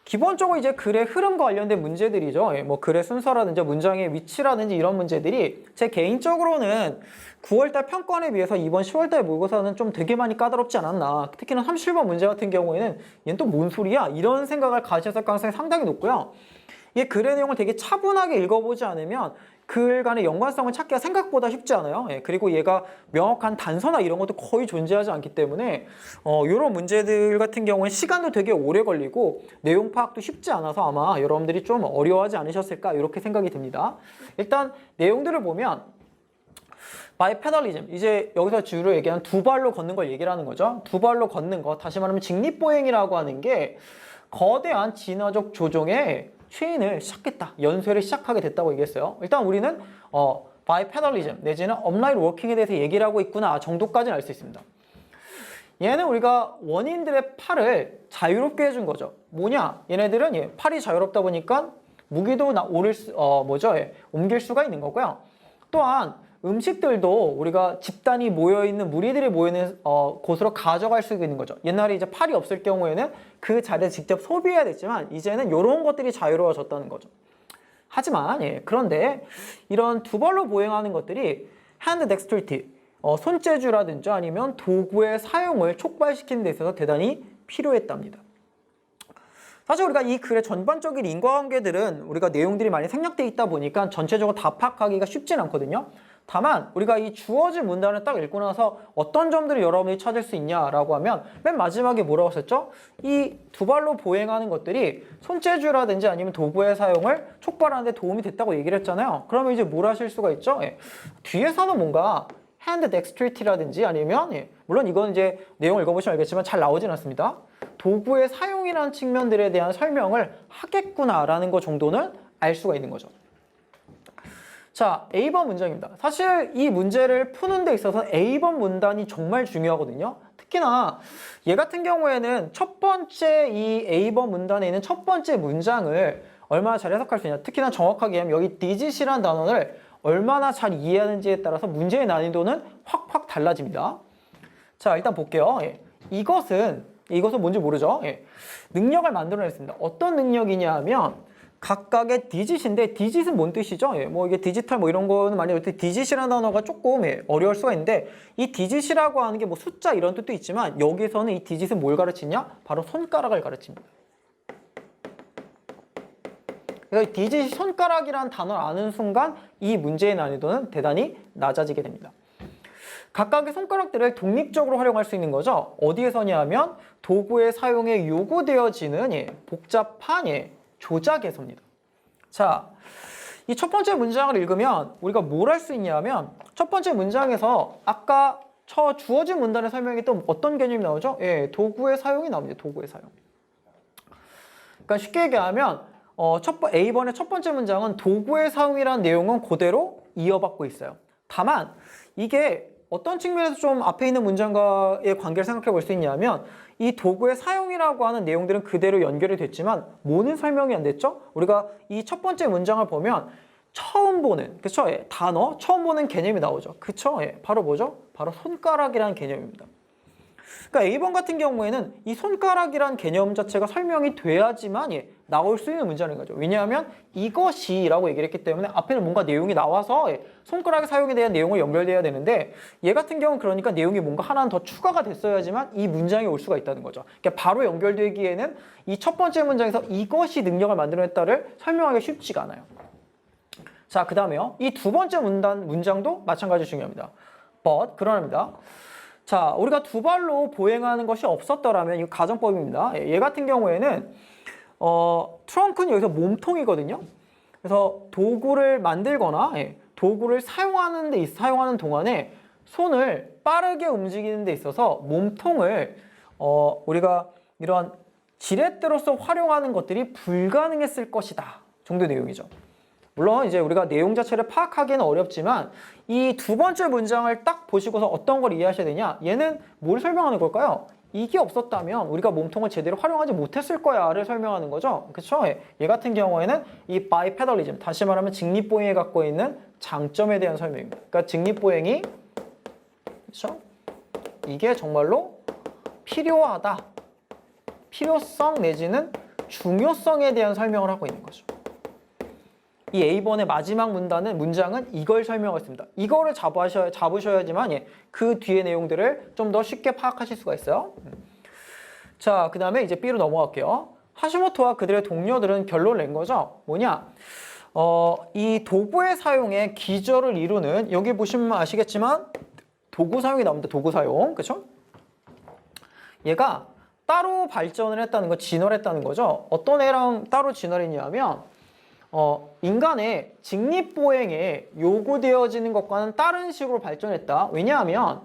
S1: 기본적으로 이제 글의 흐름과 관련된 문제들이죠. 뭐 글의 순서라든지 문장의 위치라든지 이런 문제들이 제 개인적으로는 9월달 평가원에 비해서 이번 10월달 모의고사는 좀 되게 많이 까다롭지 않았나. 특히나 37번 문제 같은 경우에는 얘는 또 뭔 소리야? 이런 생각을 가지셨을 가능성이 상당히 높고요. 이 글의 내용을 되게 차분하게 읽어보지 않으면 글 간의 연관성을 찾기가 생각보다 쉽지 않아요. 그리고 얘가 명확한 단서나 이런 것도 거의 존재하지 않기 때문에 이런 문제들 같은 경우는 시간도 되게 오래 걸리고 내용 파악도 쉽지 않아서 아마 여러분들이 좀 어려워하지 않으셨을까 이렇게 생각이 듭니다. 일단 내용들을 보면 바이페달리즘, 이제 여기서 주로 얘기하는 두 발로 걷는 걸 얘기를 하는 거죠. 두 발로 걷는 거, 다시 말하면 직립보행이라고 하는 게 거대한 진화적 조종의 체인을 시작했다. 연쇄를 시작하게 됐다고 얘기했어요. 일단 우리는 바이페달리즘 내지는 업라인 워킹에 대해서 얘기를 하고 있구나 정도까지는 알 수 있습니다. 얘는 우리가 원인들의 팔을 자유롭게 해준 거죠. 뭐냐? 얘네들은 팔이 자유롭다 보니까 무기도 옮길 수가 있는 거고요. 또한 음식들도 우리가 집단이 모여있는 무리들이 모여있는 곳으로 가져갈 수 있는 거죠. 옛날에 이제 팔이 없을 경우에는 그 자리에 직접 소비해야 됐지만 이제는 이런 것들이 자유로워졌다는 거죠. 하지만 그런데 이런 두 발로 보행하는 것들이 hand dexterity, 손재주라든지 아니면 도구의 사용을 촉발시키는 데 있어서 대단히 필요했답니다. 사실 우리가 이 글의 전반적인 인과관계들은 우리가 내용들이 많이 생략되어 있다 보니까 전체적으로 다 파악하기가 쉽진 않거든요. 다만 우리가 이 주어진 문단을 딱 읽고 나서 어떤 점들을 여러분이 찾을 수 있냐라고 하면 맨 마지막에 뭐라고 썼죠? 이 두 발로 보행하는 것들이 손재주라든지 아니면 도구의 사용을 촉발하는 데 도움이 됐다고 얘기를 했잖아요. 그러면 이제 뭘 하실 수가 있죠? 뒤에서는 뭔가 hand dexterity라든지 아니면 물론 이건 이제 내용을 읽어보시면 알겠지만 잘 나오진 않습니다. 도구의 사용이라는 측면들에 대한 설명을 하겠구나라는 것 정도는 알 수가 있는 거죠. 자, A번 문장입니다. 사실 이 문제를 푸는 데 있어서 A번 문단이 정말 중요하거든요. 특히나 얘 같은 경우에는 첫 번째 이 A번 문단에 있는 첫 번째 문장을 얼마나 잘 해석할 수 있냐. 특히나 정확하게 하면 여기 digit이라는 단어를 얼마나 잘 이해하는지에 따라서 문제의 난이도는 확 달라집니다. 자, 일단 볼게요. 이것은 뭔지 모르죠? 능력을 만들어냈습니다. 어떤 능력이냐 하면 각각의 디짓인데 디짓은 뭔 뜻이죠? 뭐 이게 디지털 뭐 이런 거는 많이 올 때 디짓이라는 단어가 조금 어려울 수가 있는데 이 디짓이라고 하는 게 뭐 숫자 이런 뜻도 있지만 여기서는 이 디짓은 뭘 가르치냐? 바로 손가락을 가르칩니다. 그래서 디짓이 손가락이라는 단어를 아는 순간 이 문제의 난이도는 대단히 낮아지게 됩니다. 각각의 손가락들을 독립적으로 활용할 수 있는 거죠. 어디에서냐 하면 도구의 사용에 요구되어지는 복잡한 조작에서입니다. 자, 이 첫 번째 문장을 읽으면 우리가 뭘 할 수 있냐면 첫 번째 문장에서 아까 주어진 문단의 설명이 또 어떤 개념이 나오죠? 도구의 사용이 나옵니다. 도구의 사용. 그러니까 쉽게 얘기하면 A번의 첫 번째 문장은 도구의 사용이라는 내용은 그대로 이어받고 있어요. 다만 이게 어떤 측면에서 좀 앞에 있는 문장과의 관계를 생각해 볼 수 있냐면 이 도구의 사용이라고 하는 내용들은 그대로 연결이 됐지만 뭐는 설명이 안 됐죠? 우리가 이 첫 번째 문장을 보면 처음 보는, 그쵸? 예, 단어, 처음 보는 개념이 나오죠. 그쵸? 예, 바로 뭐죠? 바로 손가락이라는 개념입니다. 그러니까 A번 같은 경우에는 이 손가락이란 개념 자체가 설명이 돼야지만 나올 수 있는 문제라는 거죠. 왜냐하면 이것이라고 얘기를 했기 때문에 앞에는 뭔가 내용이 나와서 손가락의 사용에 대한 내용을 연결돼야 되는데 얘 같은 경우는 그러니까 내용이 뭔가 하나는 더 추가가 됐어야지만 이 문장이 올 수가 있다는 거죠. 그러니까 바로 연결되기에는 이 첫 번째 문장에서 이것이 능력을 만들어냈다를 설명하기 쉽지가 않아요. 자, 그 다음에요. 이 두 번째 문장도 마찬가지로 중요합니다. but, 그러합니다. 자, 우리가 두 발로 보행하는 것이 없었더라면, 이거 가정법입니다. 얘 같은 경우에는, 트렁크는 여기서 몸통이거든요. 그래서 도구를 만들거나, 도구를 사용하는 동안에 손을 빠르게 움직이는 데 있어서 몸통을, 우리가 이러한 지렛대로서 활용하는 것들이 불가능했을 것이다. 정도 내용이죠. 물론 이제 우리가 내용 자체를 파악하기는 어렵지만 이 두 번째 문장을 딱 보시고서 어떤 걸 이해하셔야 되냐? 얘는 뭘 설명하는 걸까요? 이게 없었다면 우리가 몸통을 제대로 활용하지 못했을 거야를 설명하는 거죠. 그렇죠? 얘 같은 경우에는 이 바이페달리즘, 다시 말하면 직립보행이 갖고 있는 장점에 대한 설명입니다. 그러니까 직립보행이 그렇죠? 이게 정말로 필요하다. 필요성 내지는 중요성에 대한 설명을 하고 있는 거죠. 이 A번의 마지막 문장은 이걸 설명했습니다. 이거를 잡으셔야지만 그 뒤의 내용들을 좀 더 쉽게 파악하실 수가 있어요. 자, 그 다음에 이제 B로 넘어갈게요. 하시모토와 그들의 동료들은 결론을 낸 거죠. 뭐냐? 이 도구의 사용에 기저를 이루는, 여기 보시면 아시겠지만 도구 사용이 나옵니다. 도구 사용. 그렇죠? 얘가 따로 발전을 했다는 거, 진화를 했다는 거죠. 어떤 애랑 따로 진화를 했냐면 인간의 직립보행에 요구되어지는 것과는 다른 식으로 발전했다. 왜냐하면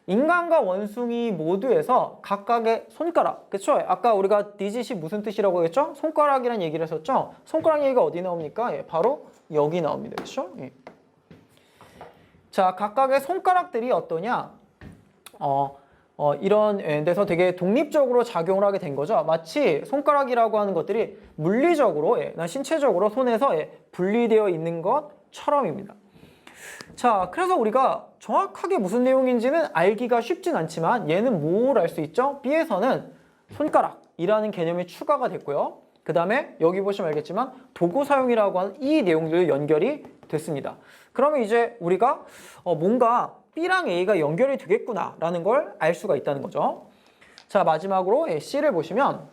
S1: 인간과 원숭이 모두에서 각각의 손가락, 그쵸? 아까 우리가 디짓이 무슨 뜻이라고 했죠? 손가락이라는 얘기를 했었죠? 손가락 얘기가 어디 나옵니까? 바로 여기 나옵니다. 그쵸? 자, 각각의 손가락들이 어떠냐? 이런 데서 되게 독립적으로 작용을 하게 된 거죠. 마치 손가락이라고 하는 것들이 물리적으로, 신체적으로 손에서 분리되어 있는 것처럼입니다. 자, 그래서 우리가 정확하게 무슨 내용인지는 알기가 쉽진 않지만 얘는 뭘 알 수 있죠? B에서는 손가락이라는 개념이 추가가 됐고요. 그 다음에 여기 보시면 알겠지만 도구 사용이라고 하는 이 내용들이 연결이 됐습니다. 그러면 이제 우리가 뭔가 B랑 A가 연결이 되겠구나 라는 걸 알 수가 있다는 거죠. 자, 마지막으로 C를 보시면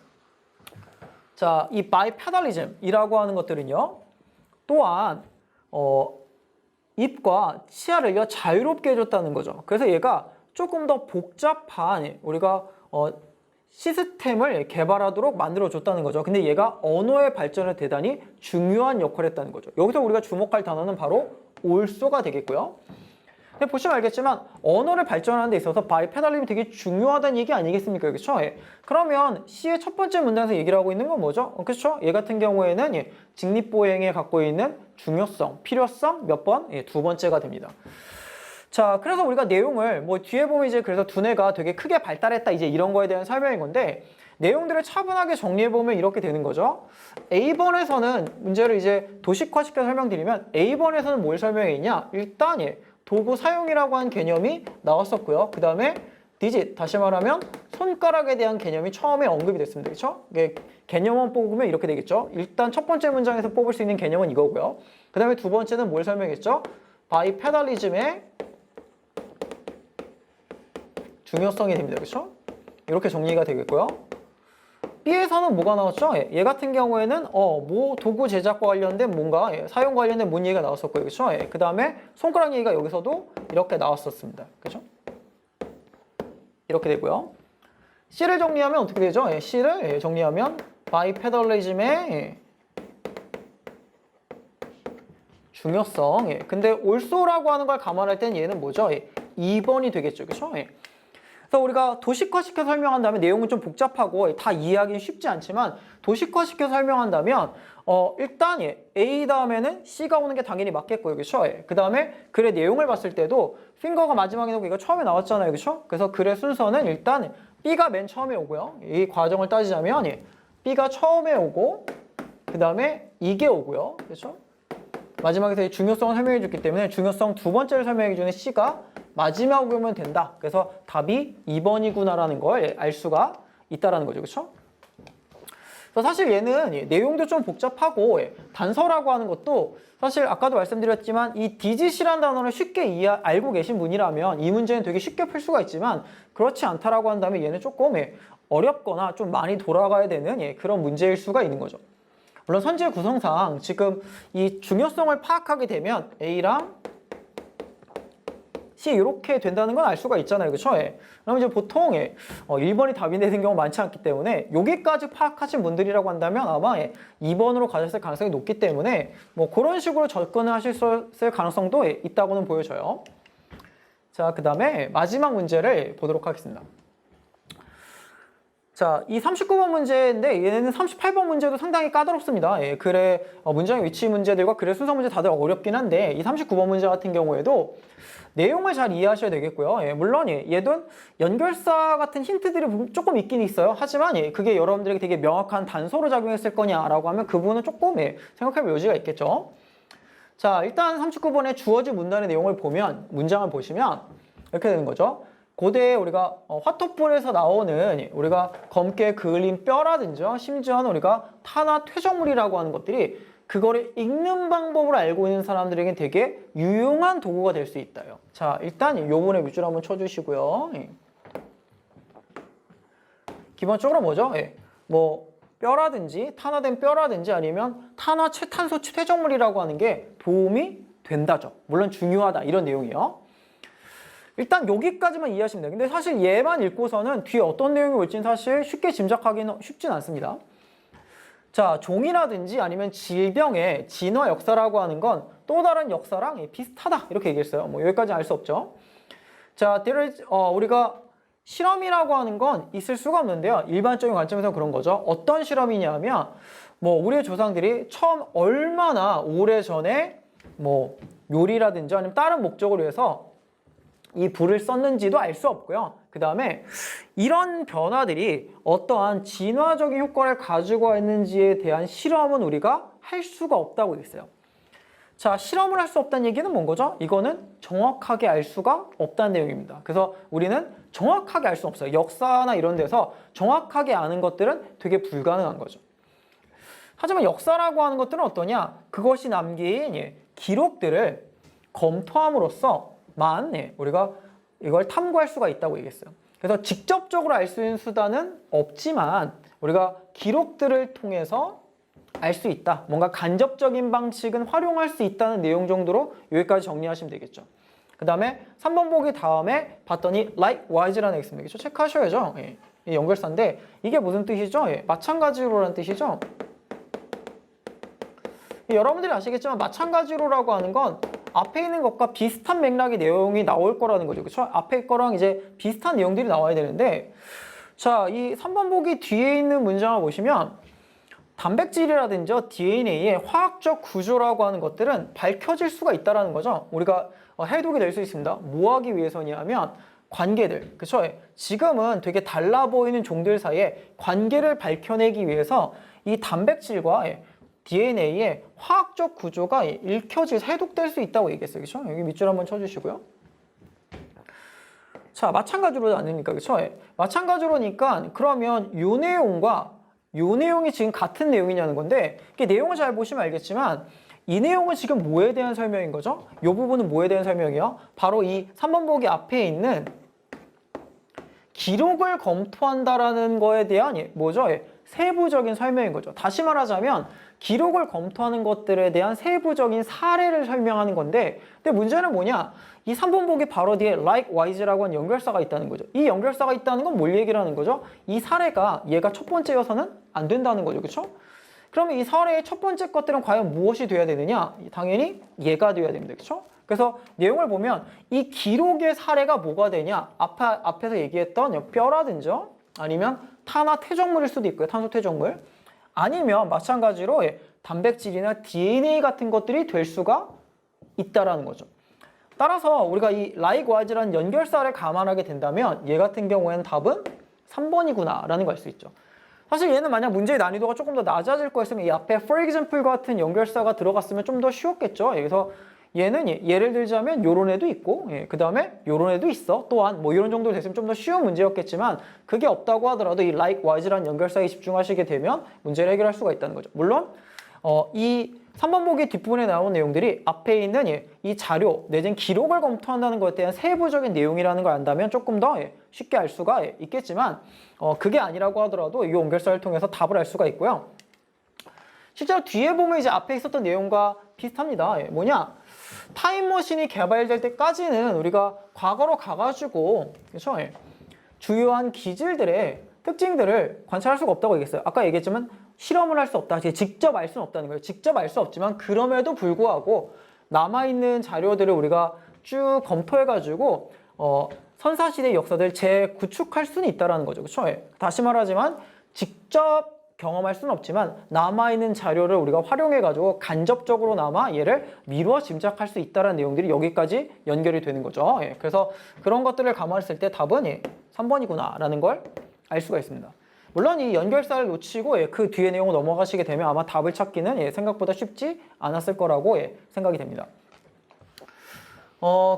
S1: 자, 이 바이페달리즘이라고 하는 것들은요 또한 입과 치아를 자유롭게 해줬다는 거죠. 그래서 얘가 조금 더 복잡한 우리가 시스템을 개발하도록 만들어줬다는 거죠. 근데 얘가 언어의 발전에 대단히 중요한 역할을 했다는 거죠. 여기서 우리가 주목할 단어는 바로 올소가 되겠고요. 근데 보시면 알겠지만 언어를 발전하는 데 있어서 바이페달리즘이 되게 중요하다는 얘기 아니겠습니까? 그렇죠? 그러면 C의 첫 번째 문장에서 얘기를 하고 있는 건 뭐죠? 그렇죠? 얘 같은 경우에는 직립보행에 갖고 있는 중요성, 필요성 몇 번? 두 번째가 됩니다. 자, 그래서 우리가 내용을 뒤에 보면 이제 그래서 두뇌가 되게 크게 발달했다 이제 이런 거에 대한 설명인 건데 내용들을 차분하게 정리해보면 이렇게 되는 거죠. A번에서는 문제를 이제 도식화시켜 설명드리면 A번에서는 뭘 설명해 있냐? 일단 도구 사용이라고 한 개념이 나왔었고요. 그 다음에 디짓, 다시 말하면 손가락에 대한 개념이 처음에 언급이 됐습니다. 그렇죠? 개념만 뽑으면 이렇게 되겠죠. 일단 첫 번째 문장에서 뽑을 수 있는 개념은 이거고요. 그 다음에 두 번째는 뭘 설명했죠? 바이페달리즘의 중요성이 됩니다. 그렇죠? 이렇게 정리가 되겠고요. B에서는 뭐가 나왔죠? 얘 같은 경우에는 도구 제작과 관련된 뭔가 사용 관련된 뭔 얘기가 나왔었고요. 그렇죠? 그 다음에 손가락 얘기가 여기서도 이렇게 나왔었습니다. 그렇죠? 이렇게 되고요. C를 정리하면 어떻게 되죠? C를 정리하면 바이페달리즘의 중요성. 근데 올소라고 하는 걸 감안할 땐 얘는 뭐죠? 2번이 되겠죠. 그렇죠? 그래서 우리가 도식화시켜 설명한다면 내용은 좀 복잡하고 다 이해하기는 쉽지 않지만 도식화시켜 설명한다면 일단 A 다음에는 C가 오는 게 당연히 맞겠고요. 그렇죠? 그 다음에 글의 내용을 봤을 때도 핑거가 마지막에 나오고 이거 처음에 나왔잖아요. 그렇죠? 그래서 글의 순서는 일단 B가 맨 처음에 오고요. 이 과정을 따지자면 B가 처음에 오고 그 다음에 이게 오고요. 그렇죠? 마지막에서 중요성을 설명해 줬기 때문에 중요성 두 번째를 설명해 주는 C가 마지막에 오면 된다. 그래서 답이 2번이구나라는 걸 알 수가 있다라는 거죠. 그렇죠? 그래서 사실 얘는 내용도 좀 복잡하고 단서라고 하는 것도 사실 아까도 말씀드렸지만 이 디짓이라는 단어를 쉽게 알고 계신 분이라면 이 문제는 되게 쉽게 풀 수가 있지만 그렇지 않다라고 한다면 얘는 조금 어렵거나 좀 많이 돌아가야 되는 그런 문제일 수가 있는 거죠. 물론 선지의 구성상 지금 이 중요성을 파악하게 되면 A랑 C 이렇게 된다는 건 알 수가 있잖아요. 그렇죠? 그럼 이제 보통 1번이 답이 되는 경우 많지 않기 때문에 여기까지 파악하신 분들이라고 한다면 아마 2번으로 가셨을 가능성이 높기 때문에 뭐 그런 식으로 접근을 하실 수 있을 가능성도 있다고는 보여져요. 자, 그 다음에 마지막 문제를 보도록 하겠습니다. 자, 이 39번 문제인데 얘는 38번 문제도 상당히 까다롭습니다. 글의 문장의 위치 문제들과 글의 순서 문제 다들 어렵긴 한데 이 39번 문제 같은 경우에도 내용을 잘 이해하셔야 되겠고요. 물론 얘도 연결사 같은 힌트들이 조금 있긴 있어요. 하지만 그게 여러분들에게 되게 명확한 단서로 작용했을 거냐라고 하면 그 부분은 조금 생각해볼 여지가 있겠죠. 자, 일단 39번의 주어진 문단의 내용을 보면 문장을 보시면 이렇게 되는 거죠. 고대에 우리가 화토불에서 나오는 우리가 검게 그을린 뼈라든지 심지어는 우리가 탄화 퇴적물이라고 하는 것들이 그거를 읽는 방법을 알고 있는 사람들에게 되게 유용한 도구가 될 수 있다요. 자, 일단 이 부분에 밑줄 한번 쳐주시고요. 기본적으로 뭐죠? 뭐 뼈라든지 탄화된 뼈라든지 아니면 탄화 채탄소 퇴적물이라고 하는 게 도움이 된다죠. 물론 중요하다 이런 내용이요. 일단 여기까지만 이해하시면 돼요. 근데 사실 얘만 읽고서는 뒤에 어떤 내용이 올지는 사실 쉽게 짐작하기는 쉽진 않습니다. 자, 종이라든지 아니면 질병의 진화 역사라고 하는 건 또 다른 역사랑 비슷하다 이렇게 얘기했어요. 뭐 여기까지 알 수 없죠. 자, 우리가 실험이라고 하는 건 있을 수가 없는데요. 일반적인 관점에서 그런 거죠. 어떤 실험이냐면 뭐 우리의 조상들이 처음 얼마나 오래전에 뭐 요리라든지 아니면 다른 목적으로 해서 이 불을 썼는지도 알 수 없고요. 그 다음에 이런 변화들이 어떠한 진화적인 효과를 가지고 있는지에 대한 실험은 우리가 할 수가 없다고 했어요. 자, 실험을 할 수 없다는 얘기는 뭔 거죠? 이거는 정확하게 알 수가 없다는 내용입니다. 그래서 우리는 정확하게 알 수 없어요. 역사나 이런 데서 정확하게 아는 것들은 되게 불가능한 거죠. 하지만 역사라고 하는 것들은 어떠냐? 그것이 남긴 기록들을 검토함으로써만 우리가 이걸 탐구할 수가 있다고 얘기했어요. 그래서 직접적으로 알 수 있는 수단은 없지만 우리가 기록들을 통해서 알 수 있다. 뭔가 간접적인 방식은 활용할 수 있다는 내용 정도로 여기까지 정리하시면 되겠죠. 그 다음에 3번 보기 다음에 봤더니 likewise라는 게 있습니다. 그렇죠? 체크하셔야죠. 이 연결사인데 이게 무슨 뜻이죠? 마찬가지로라는 뜻이죠. 여러분들이 아시겠지만 마찬가지로라고 하는 건 앞에 있는 것과 비슷한 맥락의 내용이 나올 거라는 거죠. 그렇죠? 앞에 거랑 이제 비슷한 내용들이 나와야 되는데 자, 이 3번 보기 뒤에 있는 문장을 보시면 단백질이라든지 DNA의 화학적 구조라고 하는 것들은 밝혀질 수가 있다는 거죠. 우리가 해독이 될 수 있습니다. 뭐 하기 위해서냐면 관계들, 그렇죠? 지금은 되게 달라 보이는 종들 사이에 관계를 밝혀내기 위해서 이 단백질과 DNA의 화학적 구조가 읽혀질, 해독될 수 있다고 얘기했어요. 그렇죠? 여기 밑줄 한번 쳐주시고요. 자, 마찬가지로 아닙니까? 그렇죠? 마찬가지로니까 그러면 요 내용과 요 내용이 지금 같은 내용이냐는 건데 이게 내용을 잘 보시면 알겠지만 이 내용은 지금 뭐에 대한 설명인 거죠? 이 부분은 뭐에 대한 설명이요? 바로 이 3번 보기 앞에 있는 기록을 검토한다라는 거에 대한 뭐죠? 세부적인 설명인 거죠. 다시 말하자면 기록을 검토하는 것들에 대한 세부적인 사례를 설명하는 건데 근데 문제는 뭐냐? 이 3번 보기 바로 뒤에 likewise라고 하는 연결사가 있다는 거죠. 이 연결사가 있다는 건 뭘 얘기를 하는 거죠? 이 사례가 얘가 첫 번째여서는 안 된다는 거죠. 그렇죠? 그러면 이 사례의 첫 번째 것들은 과연 무엇이 돼야 되느냐? 당연히 얘가 돼야 됩니다. 그렇죠? 그래서 내용을 보면 이 기록의 사례가 뭐가 되냐? 앞에서 얘기했던 뼈라든지 아니면 탄화 퇴적물일 수도 있고요. 탄소 퇴적물. 아니면 마찬가지로 단백질이나 DNA 같은 것들이 될 수가 있다라는 거죠. 따라서 우리가 이 likewise-라는 연결사를 감안하게 된다면 얘 같은 경우에는 답은 3번이구나 라는 걸 알 수 있죠. 사실 얘는 만약 문제의 난이도가 조금 더 낮아질 거였으면 이 앞에 for example 같은 연결사가 들어갔으면 좀 더 쉬웠겠죠. 그래서 얘는 예를 들자면 요런 애도 있고 그 다음에 요런 애도 있어. 또한 뭐 이런 정도 됐으면 좀 더 쉬운 문제였겠지만 그게 없다고 하더라도 이 likewise-라는 연결사에 집중하시게 되면 문제를 해결할 수가 있다는 거죠. 물론 이 3번 보기 뒷부분에 나온 내용들이 앞에 있는 이 자료 내진 기록을 검토한다는 것에 대한 세부적인 내용이라는 걸 안다면 조금 더 쉽게 알 수가 있겠지만 그게 아니라고 하더라도 이 연결사를 통해서 답을 알 수가 있고요. 실제로 뒤에 보면 이제 앞에 있었던 내용과 비슷합니다. 뭐냐? 타임머신이 개발될 때까지는 우리가 과거로 가가지고 그렇죠? 주요한 기질들의 특징들을 관찰할 수가 없다고 얘기했어요. 아까 얘기했지만 실험을 할 수 없다. 직접 알 수는 없다는 거예요. 직접 알 수 없지만 그럼에도 불구하고 남아있는 자료들을 우리가 쭉 검토해가지고 선사시대 역사들 재구축할 수는 있다는 거죠. 그렇죠? 다시 말하지만 직접 경험할 수는 없지만 남아있는 자료를 우리가 활용해가지고 간접적으로나마 얘를 미루어 짐작할 수 있다는 내용들이 여기까지 연결이 되는 거죠. 그래서 그런 것들을 감안했을 때 답은 3번이구나 라는 걸 알 수가 있습니다. 물론 이 연결사를 놓치고 그 뒤에 내용을 넘어가시게 되면 아마 답을 찾기는 생각보다 쉽지 않았을 거라고 생각이 됩니다.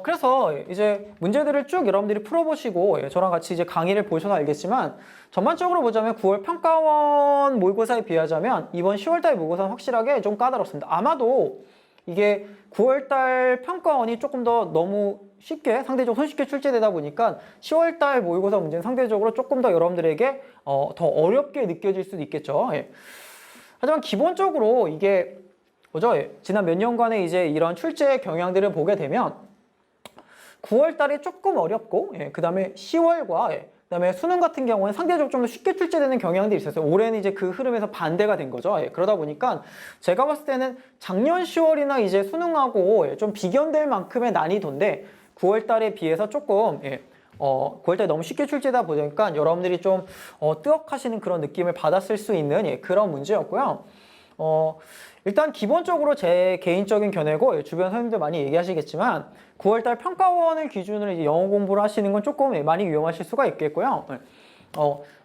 S1: 그래서 이제 문제들을 쭉 여러분들이 풀어보시고 저랑 같이 이제 강의를 보셔서 알겠지만 전반적으로 보자면 9월 평가원 모의고사에 비하자면 이번 10월달 모의고사는 확실하게 좀 까다롭습니다. 아마도 이게 9월달 평가원이 조금 더 너무 쉽게 상대적으로 손쉽게 출제되다 보니까 10월달 모의고사 문제는 상대적으로 조금 더 여러분들에게 더 어렵게 느껴질 수도 있겠죠. 하지만 기본적으로 이게 뭐죠? 지난 몇 년간의 이제 이런 출제 경향들을 보게 되면 9월 달이 조금 어렵고 그 다음에 10월과 그 다음에 수능 같은 경우는 상대적으로 좀 더 쉽게 출제되는 경향들이 있었어요. 올해는 이제 그 흐름에서 반대가 된 거죠. 그러다 보니까 제가 봤을 때는 작년 10월이나 이제 수능하고 좀 비견될 만큼의 난이도인데 9월 달에 비해서 조금 9월 달에 너무 쉽게 출제다 보니까 여러분들이 좀 뜨억하시는 그런 느낌을 받았을 수 있는 그런 문제였고요. 일단 기본적으로 제 개인적인 견해고 주변 선생님들 많이 얘기하시겠지만 9월달 평가원을 기준으로 이제 영어 공부를 하시는 건 조금 많이 위험하실 수가 있겠고요.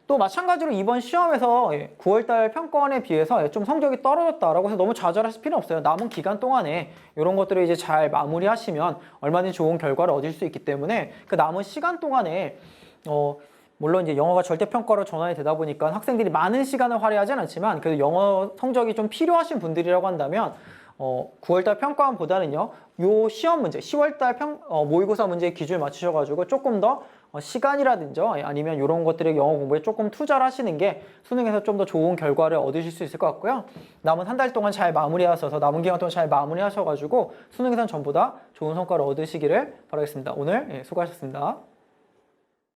S1: 또 마찬가지로 이번 시험에서 9월달 평가원에 비해서 좀 성적이 떨어졌다라고 해서 너무 좌절하실 필요는 없어요. 남은 기간 동안에 이런 것들을 이제 잘 마무리하시면 얼마든지 좋은 결과를 얻을 수 있기 때문에 그 남은 시간 동안에 물론 이제 영어가 절대평가로 전환이 되다 보니까 학생들이 많은 시간을 할애하진 않지만 그래도 영어 성적이 좀 필요하신 분들이라고 한다면 9월달 평가원보다는요 요 시험 문제 10월달 모의고사 문제의 기준을 맞추셔가지고 조금 더 시간이라든지 아니면 이런 것들의 영어 공부에 조금 투자를 하시는 게 수능에서 좀 더 좋은 결과를 얻으실 수 있을 것 같고요. 남은 한 달 동안 잘 마무리하셔서 남은 기간 동안 잘 마무리하셔가지고 수능에서는 전부 다 좋은 성과를 얻으시기를 바라겠습니다. 오늘 수고하셨습니다.